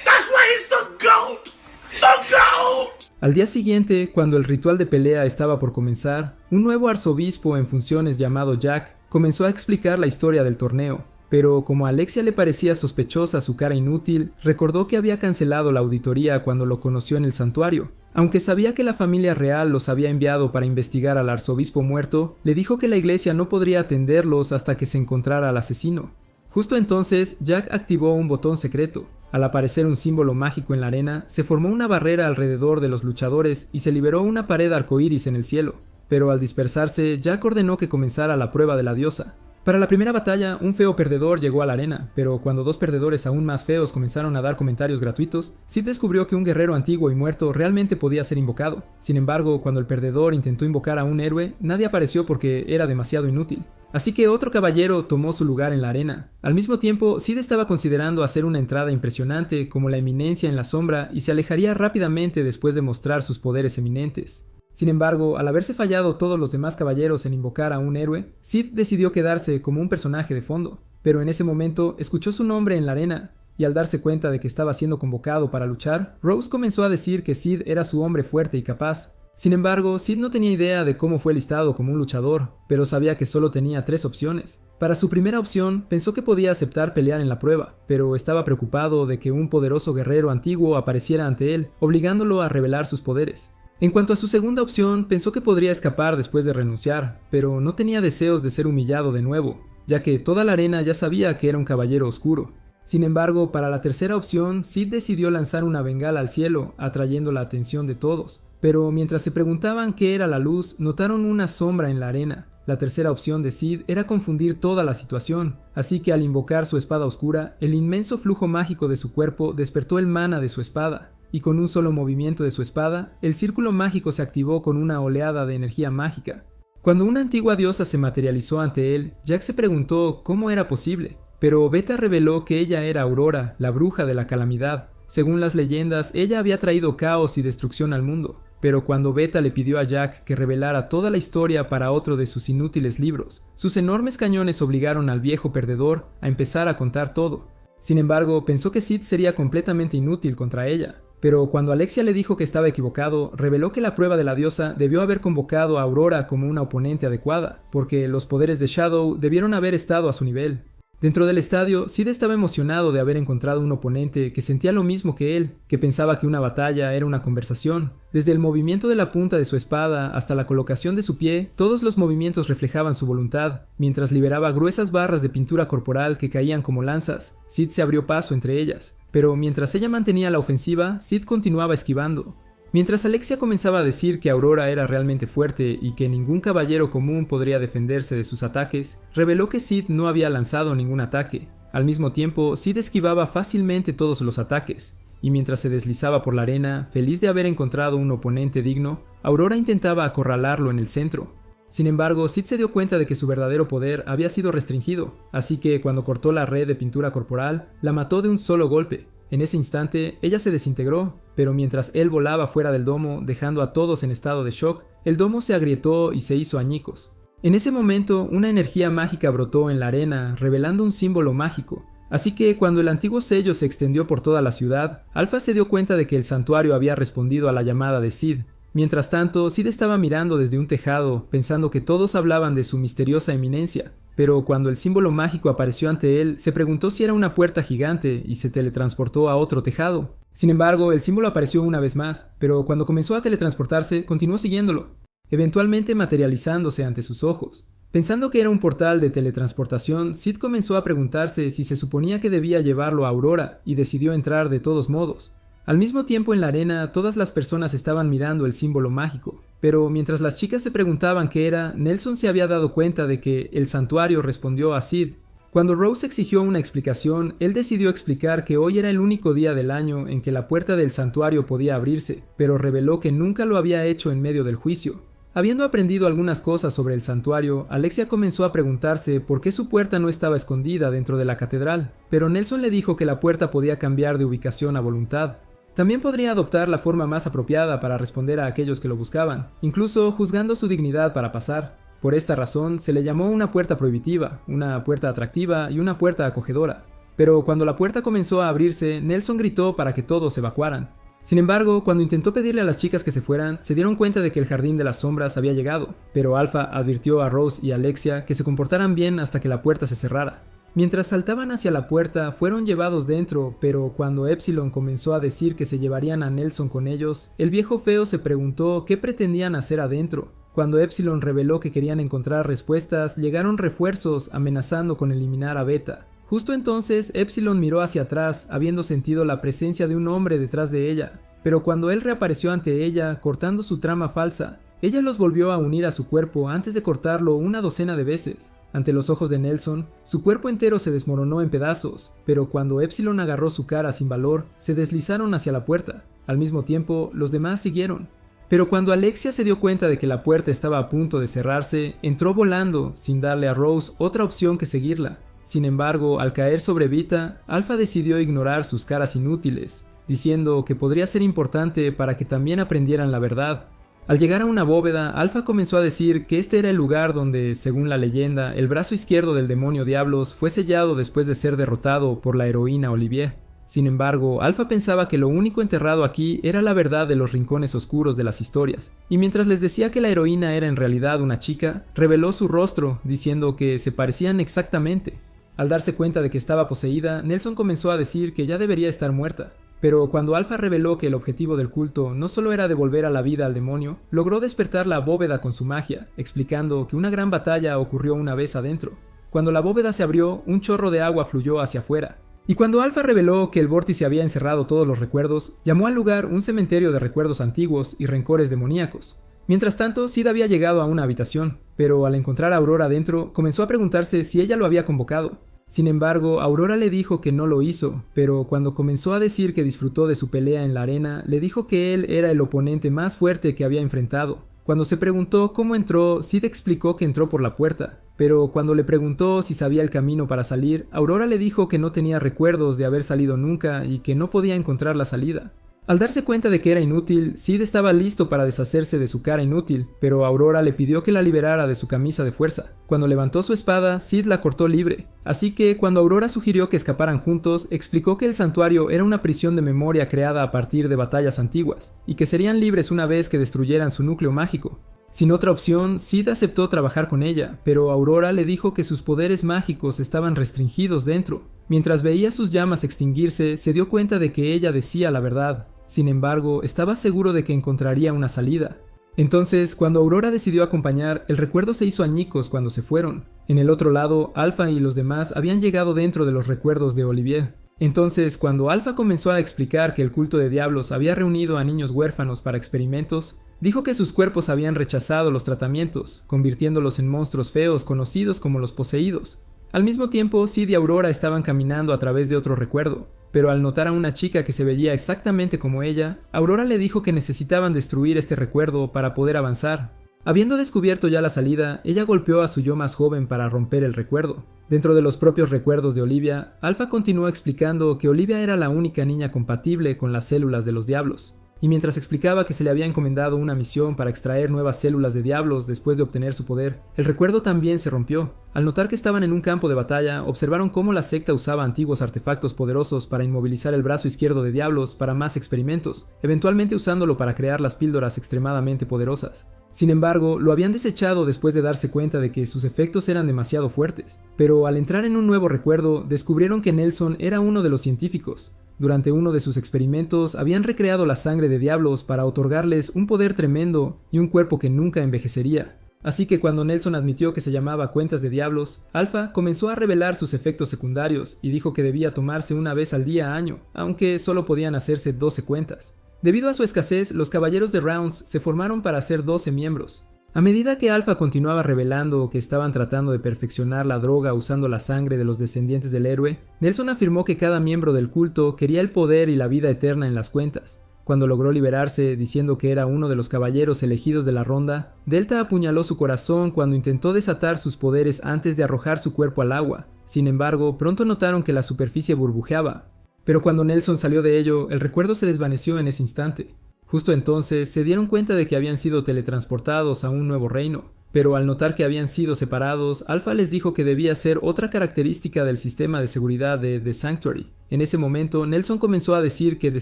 That's why he's the GOAT! The GOAT! Al día siguiente, cuando el ritual de pelea estaba por comenzar, un nuevo arzobispo en funciones llamado Jack comenzó a explicar la historia del torneo, pero como a Alexia le parecía sospechosa su cara inútil, recordó que había cancelado la auditoría cuando lo conoció en el santuario. Aunque sabía que la familia real los había enviado para investigar al arzobispo muerto, le dijo que la iglesia no podría atenderlos hasta que se encontrara al asesino. Justo entonces, Jack activó un botón secreto. Al aparecer un símbolo mágico en la arena, se formó una barrera alrededor de los luchadores y se liberó una pared arcoíris en el cielo. Pero al dispersarse, Jack ordenó que comenzara la prueba de la diosa. Para la primera batalla, un feo perdedor llegó a la arena, pero cuando dos perdedores aún más feos comenzaron a dar comentarios gratuitos, Sid descubrió que un guerrero antiguo y muerto realmente podía ser invocado. Sin embargo, cuando el perdedor intentó invocar a un héroe, nadie apareció porque era demasiado inútil. Así que otro caballero tomó su lugar en la arena. Al mismo tiempo, Sid estaba considerando hacer una entrada impresionante como la eminencia en la sombra y se alejaría rápidamente después de mostrar sus poderes eminentes. Sin embargo, al haberse fallado todos los demás caballeros en invocar a un héroe, Sid decidió quedarse como un personaje de fondo. Pero en ese momento escuchó su nombre en la arena, y al darse cuenta de que estaba siendo convocado para luchar, Rose comenzó a decir que Sid era su hombre fuerte y capaz. Sin embargo, Sid no tenía idea de cómo fue listado como un luchador, pero sabía que solo tenía 3 opciones. Para su primera opción, pensó que podía aceptar pelear en la prueba, pero estaba preocupado de que un poderoso guerrero antiguo apareciera ante él, obligándolo a revelar sus poderes. En cuanto a su segunda opción, pensó que podría escapar después de renunciar, pero no tenía deseos de ser humillado de nuevo, ya que toda la arena ya sabía que era un caballero oscuro. Sin embargo, para la tercera opción, Sid decidió lanzar una bengala al cielo, atrayendo la atención de todos. Pero mientras se preguntaban qué era la luz, notaron una sombra en la arena. La tercera opción de Sid era confundir toda la situación, así que al invocar su espada oscura, el inmenso flujo mágico de su cuerpo despertó el mana de su espada. Y con un solo movimiento de su espada, el círculo mágico se activó con una oleada de energía mágica. Cuando una antigua diosa se materializó ante él, Jack se preguntó cómo era posible, pero Beta reveló que ella era Aurora, la bruja de la calamidad. Según las leyendas, ella había traído caos y destrucción al mundo, pero cuando Beta le pidió a Jack que revelara toda la historia para otro de sus inútiles libros, sus enormes cañones obligaron al viejo perdedor a empezar a contar todo. Sin embargo, pensó que Sid sería completamente inútil contra ella. Pero cuando Alexia le dijo que estaba equivocado, reveló que la prueba de la diosa debió haber convocado a Aurora como una oponente adecuada, porque los poderes de Shadow debieron haber estado a su nivel. Dentro del estadio, Sid estaba emocionado de haber encontrado un oponente que sentía lo mismo que él, que pensaba que una batalla era una conversación. Desde el movimiento de la punta de su espada hasta la colocación de su pie, todos los movimientos reflejaban su voluntad. Mientras liberaba gruesas barras de pintura corporal que caían como lanzas, Sid se abrió paso entre ellas. Pero mientras ella mantenía la ofensiva, Sid continuaba esquivando. Mientras Alexia comenzaba a decir que Aurora era realmente fuerte y que ningún caballero común podría defenderse de sus ataques, reveló que Sid no había lanzado ningún ataque. Al mismo tiempo, Sid esquivaba fácilmente todos los ataques, y mientras se deslizaba por la arena, feliz de haber encontrado un oponente digno, Aurora intentaba acorralarlo en el centro. Sin embargo, Sid se dio cuenta de que su verdadero poder había sido restringido, así que cuando cortó la red de pintura corporal, la mató de un solo golpe. En ese instante, ella se desintegró, pero mientras él volaba fuera del domo, dejando a todos en estado de shock, el domo se agrietó y se hizo añicos. En ese momento, una energía mágica brotó en la arena, revelando un símbolo mágico. Así que cuando el antiguo sello se extendió por toda la ciudad, Alpha se dio cuenta de que el santuario había respondido a la llamada de Sid. Mientras tanto, Sid estaba mirando desde un tejado, pensando que todos hablaban de su misteriosa eminencia. Pero cuando el símbolo mágico apareció ante él, se preguntó si era una puerta gigante y se teletransportó a otro tejado. Sin embargo, el símbolo apareció una vez más, pero cuando comenzó a teletransportarse, continuó siguiéndolo, eventualmente materializándose ante sus ojos. Pensando que era un portal de teletransportación, Sid comenzó a preguntarse si se suponía que debía llevarlo a Aurora y decidió entrar de todos modos. Al mismo tiempo en la arena, todas las personas estaban mirando el símbolo mágico, pero mientras las chicas se preguntaban qué era, Nelson se había dado cuenta de que el santuario respondió a Sid. Cuando Rose exigió una explicación, él decidió explicar que hoy era el único día del año en que la puerta del santuario podía abrirse, pero reveló que nunca lo había hecho en medio del juicio. Habiendo aprendido algunas cosas sobre el santuario, Alexia comenzó a preguntarse por qué su puerta no estaba escondida dentro de la catedral, pero Nelson le dijo que la puerta podía cambiar de ubicación a voluntad. También podría adoptar la forma más apropiada para responder a aquellos que lo buscaban, incluso juzgando su dignidad para pasar. Por esta razón, se le llamó una puerta prohibitiva, una puerta atractiva y una puerta acogedora. Pero cuando la puerta comenzó a abrirse, Nelson gritó para que todos se evacuaran. Sin embargo, cuando intentó pedirle a las chicas que se fueran, se dieron cuenta de que el jardín de las sombras había llegado, pero Alpha advirtió a Rose y Alexia que se comportaran bien hasta que la puerta se cerrara. Mientras saltaban hacia la puerta, fueron llevados dentro, pero cuando Epsilon comenzó a decir que se llevarían a Nelson con ellos, el viejo feo se preguntó qué pretendían hacer adentro. Cuando Epsilon reveló que querían encontrar respuestas, llegaron refuerzos amenazando con eliminar a Beta. Justo entonces, Epsilon miró hacia atrás, habiendo sentido la presencia de un hombre detrás de ella, pero cuando él reapareció ante ella, cortando su trama falsa, ella los volvió a unir a su cuerpo antes de cortarlo una docena de veces. Ante los ojos de Nelson, su cuerpo entero se desmoronó en pedazos, pero cuando Epsilon agarró su cara sin valor, se deslizaron hacia la puerta. Al mismo tiempo, los demás siguieron. Pero cuando Alexia se dio cuenta de que la puerta estaba a punto de cerrarse, entró volando, sin darle a Rose otra opción que seguirla. Sin embargo, al caer sobre Vita, Alpha decidió ignorar sus caras inútiles, diciendo que podría ser importante para que también aprendieran la verdad. Al llegar a una bóveda, Alpha comenzó a decir que este era el lugar donde, según la leyenda, el brazo izquierdo del demonio Diablos fue sellado después de ser derrotado por la heroína Olivier. Sin embargo, Alpha pensaba que lo único enterrado aquí era la verdad de los rincones oscuros de las historias, y mientras les decía que la heroína era en realidad una chica, reveló su rostro, diciendo que se parecían exactamente. Al darse cuenta de que estaba poseída, Nelson comenzó a decir que ya debería estar muerta. Pero cuando Alpha reveló que el objetivo del culto no solo era devolver a la vida al demonio, logró despertar la bóveda con su magia, explicando que una gran batalla ocurrió una vez adentro. Cuando la bóveda se abrió, un chorro de agua fluyó hacia afuera. Y cuando Alpha reveló que el vórtice había encerrado todos los recuerdos, llamó al lugar un cementerio de recuerdos antiguos y rencores demoníacos. Mientras tanto, Sid había llegado a una habitación, pero al encontrar a Aurora dentro, comenzó a preguntarse si ella lo había convocado. Sin embargo, Aurora le dijo que no lo hizo, pero cuando comenzó a decir que disfrutó de su pelea en la arena, le dijo que él era el oponente más fuerte que había enfrentado. Cuando se preguntó cómo entró, Sid explicó que entró por la puerta, pero cuando le preguntó si sabía el camino para salir, Aurora le dijo que no tenía recuerdos de haber salido nunca y que no podía encontrar la salida. Al darse cuenta de que era inútil, Sid estaba listo para deshacerse de su cara inútil, pero Aurora le pidió que la liberara de su camisa de fuerza. Cuando levantó su espada, Sid la cortó libre. Así que, cuando Aurora sugirió que escaparan juntos, explicó que el santuario era una prisión de memoria creada a partir de batallas antiguas, y que serían libres una vez que destruyeran su núcleo mágico. Sin otra opción, Sid aceptó trabajar con ella, pero Aurora le dijo que sus poderes mágicos estaban restringidos dentro. Mientras veía sus llamas extinguirse, se dio cuenta de que ella decía la verdad. Sin embargo, estaba seguro de que encontraría una salida. Entonces, cuando Aurora decidió acompañar, el recuerdo se hizo añicos cuando se fueron. En el otro lado, Alpha y los demás habían llegado dentro de los recuerdos de Olivier. Entonces, cuando Alpha comenzó a explicar que el culto de Diablos había reunido a niños huérfanos para experimentos, dijo que sus cuerpos habían rechazado los tratamientos, convirtiéndolos en monstruos feos conocidos como los poseídos. Al mismo tiempo, Sid y Aurora estaban caminando a través de otro recuerdo, pero al notar a una chica que se veía exactamente como ella, Aurora le dijo que necesitaban destruir este recuerdo para poder avanzar. Habiendo descubierto ya la salida, ella golpeó a su yo más joven para romper el recuerdo. Dentro de los propios recuerdos de Olivia, Alpha continuó explicando que Olivia era la única niña compatible con las células de los diablos. Y mientras explicaba que se le había encomendado una misión para extraer nuevas células de diablos después de obtener su poder, el recuerdo también se rompió. Al notar que estaban en un campo de batalla, observaron cómo la secta usaba antiguos artefactos poderosos para inmovilizar el brazo izquierdo de diablos para más experimentos, eventualmente usándolo para crear las píldoras extremadamente poderosas. Sin embargo, lo habían desechado después de darse cuenta de que sus efectos eran demasiado fuertes. Pero al entrar en un nuevo recuerdo, descubrieron que Nelson era uno de los científicos. Durante uno de sus experimentos habían recreado la sangre de diablos para otorgarles un poder tremendo y un cuerpo que nunca envejecería. Así que cuando Nelson admitió que se llamaba cuentas de diablos, Alpha comenzó a revelar sus efectos secundarios y dijo que debía tomarse una vez al día año, aunque solo podían hacerse 12 cuentas. Debido a su escasez, los caballeros de Rounds se formaron para ser 12 miembros. A medida que Alpha continuaba revelando que estaban tratando de perfeccionar la droga usando la sangre de los descendientes del héroe, Nelson afirmó que cada miembro del culto quería el poder y la vida eterna en las cuentas. Cuando logró liberarse diciendo que era uno de los caballeros elegidos de la ronda, Delta apuñaló su corazón cuando intentó desatar sus poderes antes de arrojar su cuerpo al agua. Sin embargo, pronto notaron que la superficie burbujeaba. Pero cuando Nelson salió de ello, el recuerdo se desvaneció en ese instante. Justo entonces se dieron cuenta de que habían sido teletransportados a un nuevo reino, pero al notar que habían sido separados, Alpha les dijo que debía ser otra característica del sistema de seguridad de The Sanctuary. En ese momento, Nelson comenzó a decir que The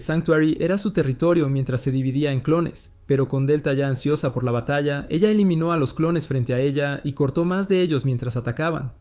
Sanctuary era su territorio mientras se dividía en clones, pero con Delta ya ansiosa por la batalla, ella eliminó a los clones frente a ella y cortó más de ellos mientras atacaban.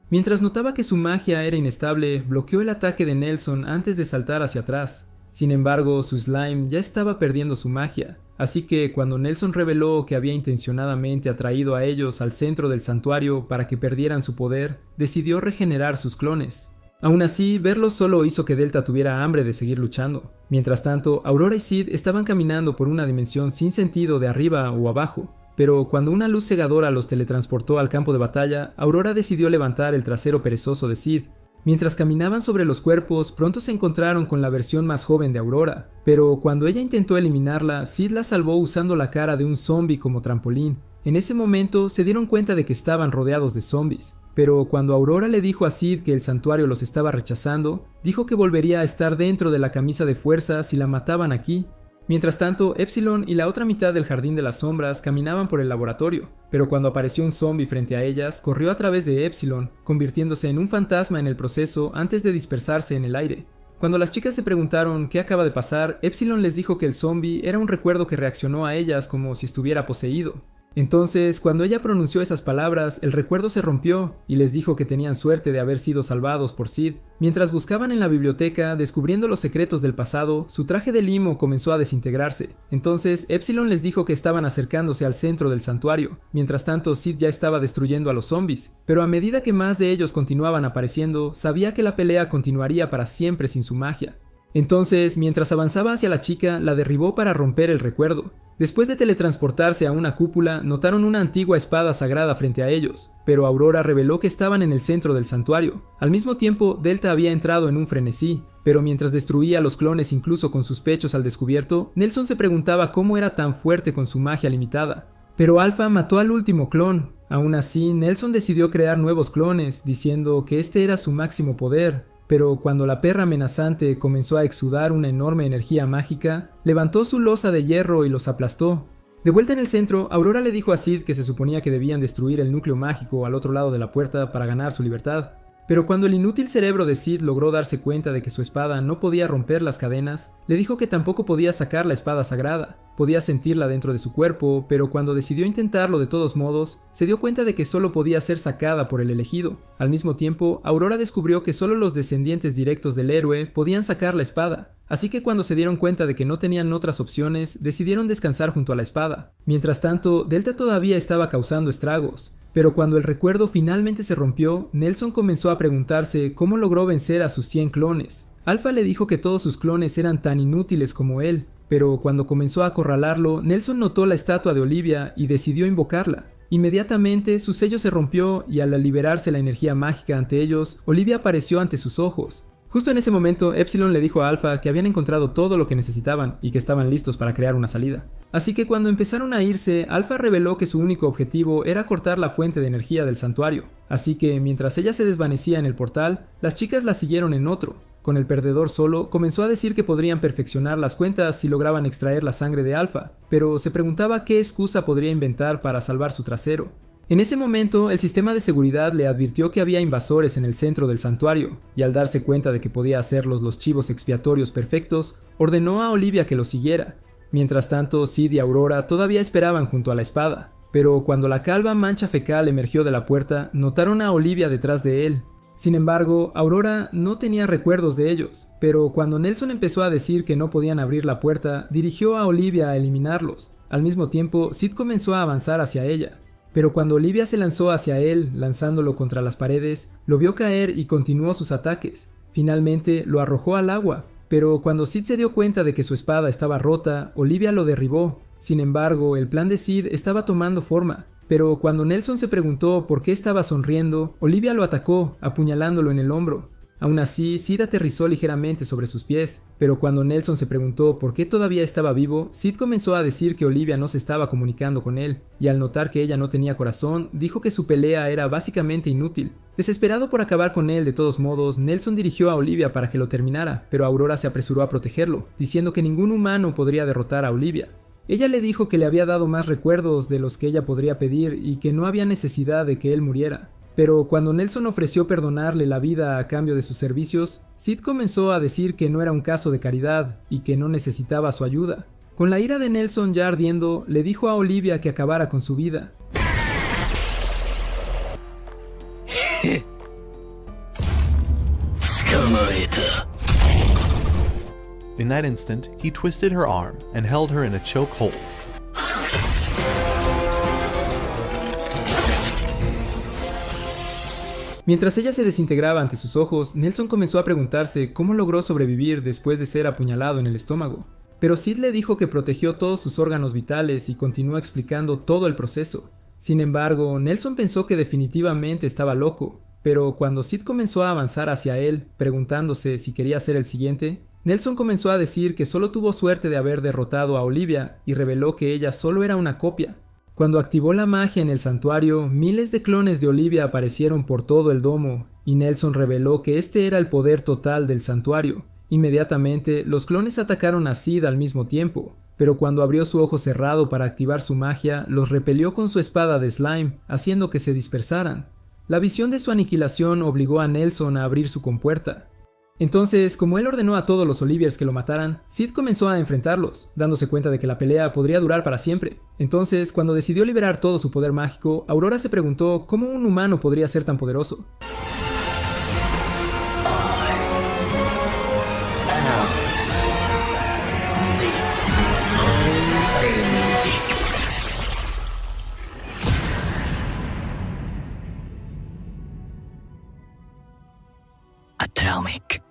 Mientras notaba que su magia era inestable, bloqueó el ataque de Nelson antes de saltar hacia atrás. Sin embargo, su slime ya estaba perdiendo su magia, así que cuando Nelson reveló que había intencionadamente atraído a ellos al centro del santuario para que perdieran su poder, decidió regenerar sus clones. Aún así, verlos solo hizo que Delta tuviera hambre de seguir luchando. Mientras tanto, Aurora y Sid estaban caminando por una dimensión sin sentido de arriba o abajo. pero cuando una luz cegadora los teletransportó al campo de batalla, Aurora decidió levantar el trasero perezoso de Sid. Mientras caminaban sobre los cuerpos, pronto se encontraron con la versión más joven de Aurora, pero cuando ella intentó eliminarla, Sid la salvó usando la cara de un zombie como trampolín. En ese momento se dieron cuenta de que estaban rodeados de zombies, pero cuando Aurora le dijo a Sid que el santuario los estaba rechazando, dijo que volvería a estar dentro de la camisa de fuerza si la mataban aquí. Mientras tanto, Epsilon y la otra mitad del Jardín de las Sombras caminaban por el laboratorio, pero cuando apareció un zombie frente a ellas, corrió a través de Epsilon, convirtiéndose en un fantasma en el proceso antes de dispersarse en el aire. Cuando las chicas se preguntaron qué acaba de pasar, Epsilon les dijo que el zombie era un recuerdo que reaccionó a ellas como si estuviera poseído. Entonces, cuando ella pronunció esas palabras, el recuerdo se rompió y les dijo que tenían suerte de haber sido salvados por Sid. Mientras buscaban en la biblioteca, descubriendo los secretos del pasado, su traje de limo comenzó a desintegrarse. Entonces, Epsilon les dijo que estaban acercándose al centro del santuario. Mientras tanto, Sid ya estaba destruyendo a los zombies. Pero a medida que más de ellos continuaban apareciendo, sabía que la pelea continuaría para siempre sin su magia. Entonces, mientras avanzaba hacia la chica, la derribó para romper el recuerdo. Después de teletransportarse a una cúpula, notaron una antigua espada sagrada frente a ellos, pero Aurora reveló que estaban en el centro del santuario. Al mismo tiempo, Delta había entrado en un frenesí, pero mientras destruía a los clones incluso con sus pechos al descubierto, Nelson se preguntaba cómo era tan fuerte con su magia limitada. Pero Alpha mató al último clon. Aún así, Nelson decidió crear nuevos clones, diciendo que este era su máximo poder. Pero cuando la perra amenazante comenzó a exudar una enorme energía mágica, levantó su losa de hierro y los aplastó. De vuelta en el centro, Aurora le dijo a Sid que se suponía que debían destruir el núcleo mágico al otro lado de la puerta para ganar su libertad. Pero cuando el inútil cerebro de Sid logró darse cuenta de que su espada no podía romper las cadenas, le dijo que tampoco podía sacar la espada sagrada. Podía sentirla dentro de su cuerpo, pero cuando decidió intentarlo de todos modos, se dio cuenta de que solo podía ser sacada por el elegido. Al mismo tiempo, Aurora descubrió que solo los descendientes directos del héroe podían sacar la espada. Así que cuando se dieron cuenta de que no tenían otras opciones, decidieron descansar junto a la espada. Mientras tanto, Delta todavía estaba causando estragos. Pero cuando el recuerdo finalmente se rompió, Nelson comenzó a preguntarse cómo logró vencer a sus 100 clones. Alpha le dijo que todos sus clones eran tan inútiles como él, pero cuando comenzó a acorralarlo, Nelson notó la estatua de Olivia y decidió invocarla. Inmediatamente su sello se rompió y al liberarse la energía mágica ante ellos, Olivia apareció ante sus ojos. Justo en ese momento, Epsilon le dijo a Alpha que habían encontrado todo lo que necesitaban y que estaban listos para crear una salida. Así que cuando empezaron a irse, Alpha reveló que su único objetivo era cortar la fuente de energía del santuario. Así que mientras ella se desvanecía en el portal, las chicas la siguieron en otro. Con el perdedor solo, comenzó a decir que podrían perfeccionar las cuentas si lograban extraer la sangre de Alpha, pero se preguntaba qué excusa podría inventar para salvar su trasero. En ese momento, el sistema de seguridad le advirtió que había invasores en el centro del santuario, y al darse cuenta de que podía hacerlos los chivos expiatorios perfectos, ordenó a Olivia que lo siguiera. Mientras tanto, Sid y Aurora todavía esperaban junto a la espada, pero cuando la calva mancha fecal emergió de la puerta, notaron a Olivia detrás de él. Sin embargo, Aurora no tenía recuerdos de ellos, pero cuando Nelson empezó a decir que no podían abrir la puerta, dirigió a Olivia a eliminarlos. Al mismo tiempo, Sid comenzó a avanzar hacia ella. Pero cuando Olivia se lanzó hacia él, lanzándolo contra las paredes, lo vio caer y continuó sus ataques. Finalmente, lo arrojó al agua, pero cuando Sid se dio cuenta de que su espada estaba rota, Olivia lo derribó. Sin embargo, el plan de Sid estaba tomando forma. Pero cuando Nelson se preguntó por qué estaba sonriendo, Olivia lo atacó, apuñalándolo en el hombro. Aún así, Sid aterrizó ligeramente sobre sus pies, pero cuando Nelson se preguntó por qué todavía estaba vivo, Sid comenzó a decir que Olivia no se estaba comunicando con él, y al notar que ella no tenía corazón, dijo que su pelea era básicamente inútil. Desesperado por acabar con él de todos modos, Nelson dirigió a Olivia para que lo terminara, pero Aurora se apresuró a protegerlo, diciendo que ningún humano podría derrotar a Olivia. Ella le dijo que le había dado más recuerdos de los que ella podría pedir y que no había necesidad de que él muriera. Pero cuando Nelson ofreció perdonarle la vida a cambio de sus servicios, Sid comenzó a decir que no era un caso de caridad y que no necesitaba su ayuda. Con la ira de Nelson ya ardiendo, le dijo a Olivia que acabara con su vida. In that instant, he twisted her arm and held her in a chokehold. Mientras ella se desintegraba ante sus ojos, Nelson comenzó a preguntarse cómo logró sobrevivir después de ser apuñalado en el estómago. pero Sid le dijo que protegió todos sus órganos vitales y continuó explicando todo el proceso. Sin embargo, Nelson pensó que definitivamente estaba loco, pero cuando Sid comenzó a avanzar hacia él, preguntándose si quería ser el siguiente, Nelson comenzó a decir que solo tuvo suerte de haber derrotado a Olivia y reveló que ella solo era una copia. Cuando activó la magia en el santuario, miles de clones de Olivia aparecieron por todo el domo, y Nelson reveló que este era el poder total del santuario. Inmediatamente, los clones atacaron a Sid al mismo tiempo, pero cuando abrió su ojo cerrado para activar su magia, los repelió con su espada de slime, haciendo que se dispersaran. La visión de su aniquilación obligó a Nelson a abrir su compuerta. Entonces, como él ordenó a todos los Oliviers que lo mataran, Sid comenzó a enfrentarlos, dándose cuenta de que la pelea podría durar para siempre. Entonces, cuando decidió liberar todo su poder mágico, Aurora se preguntó cómo un humano podría ser tan poderoso. Atomic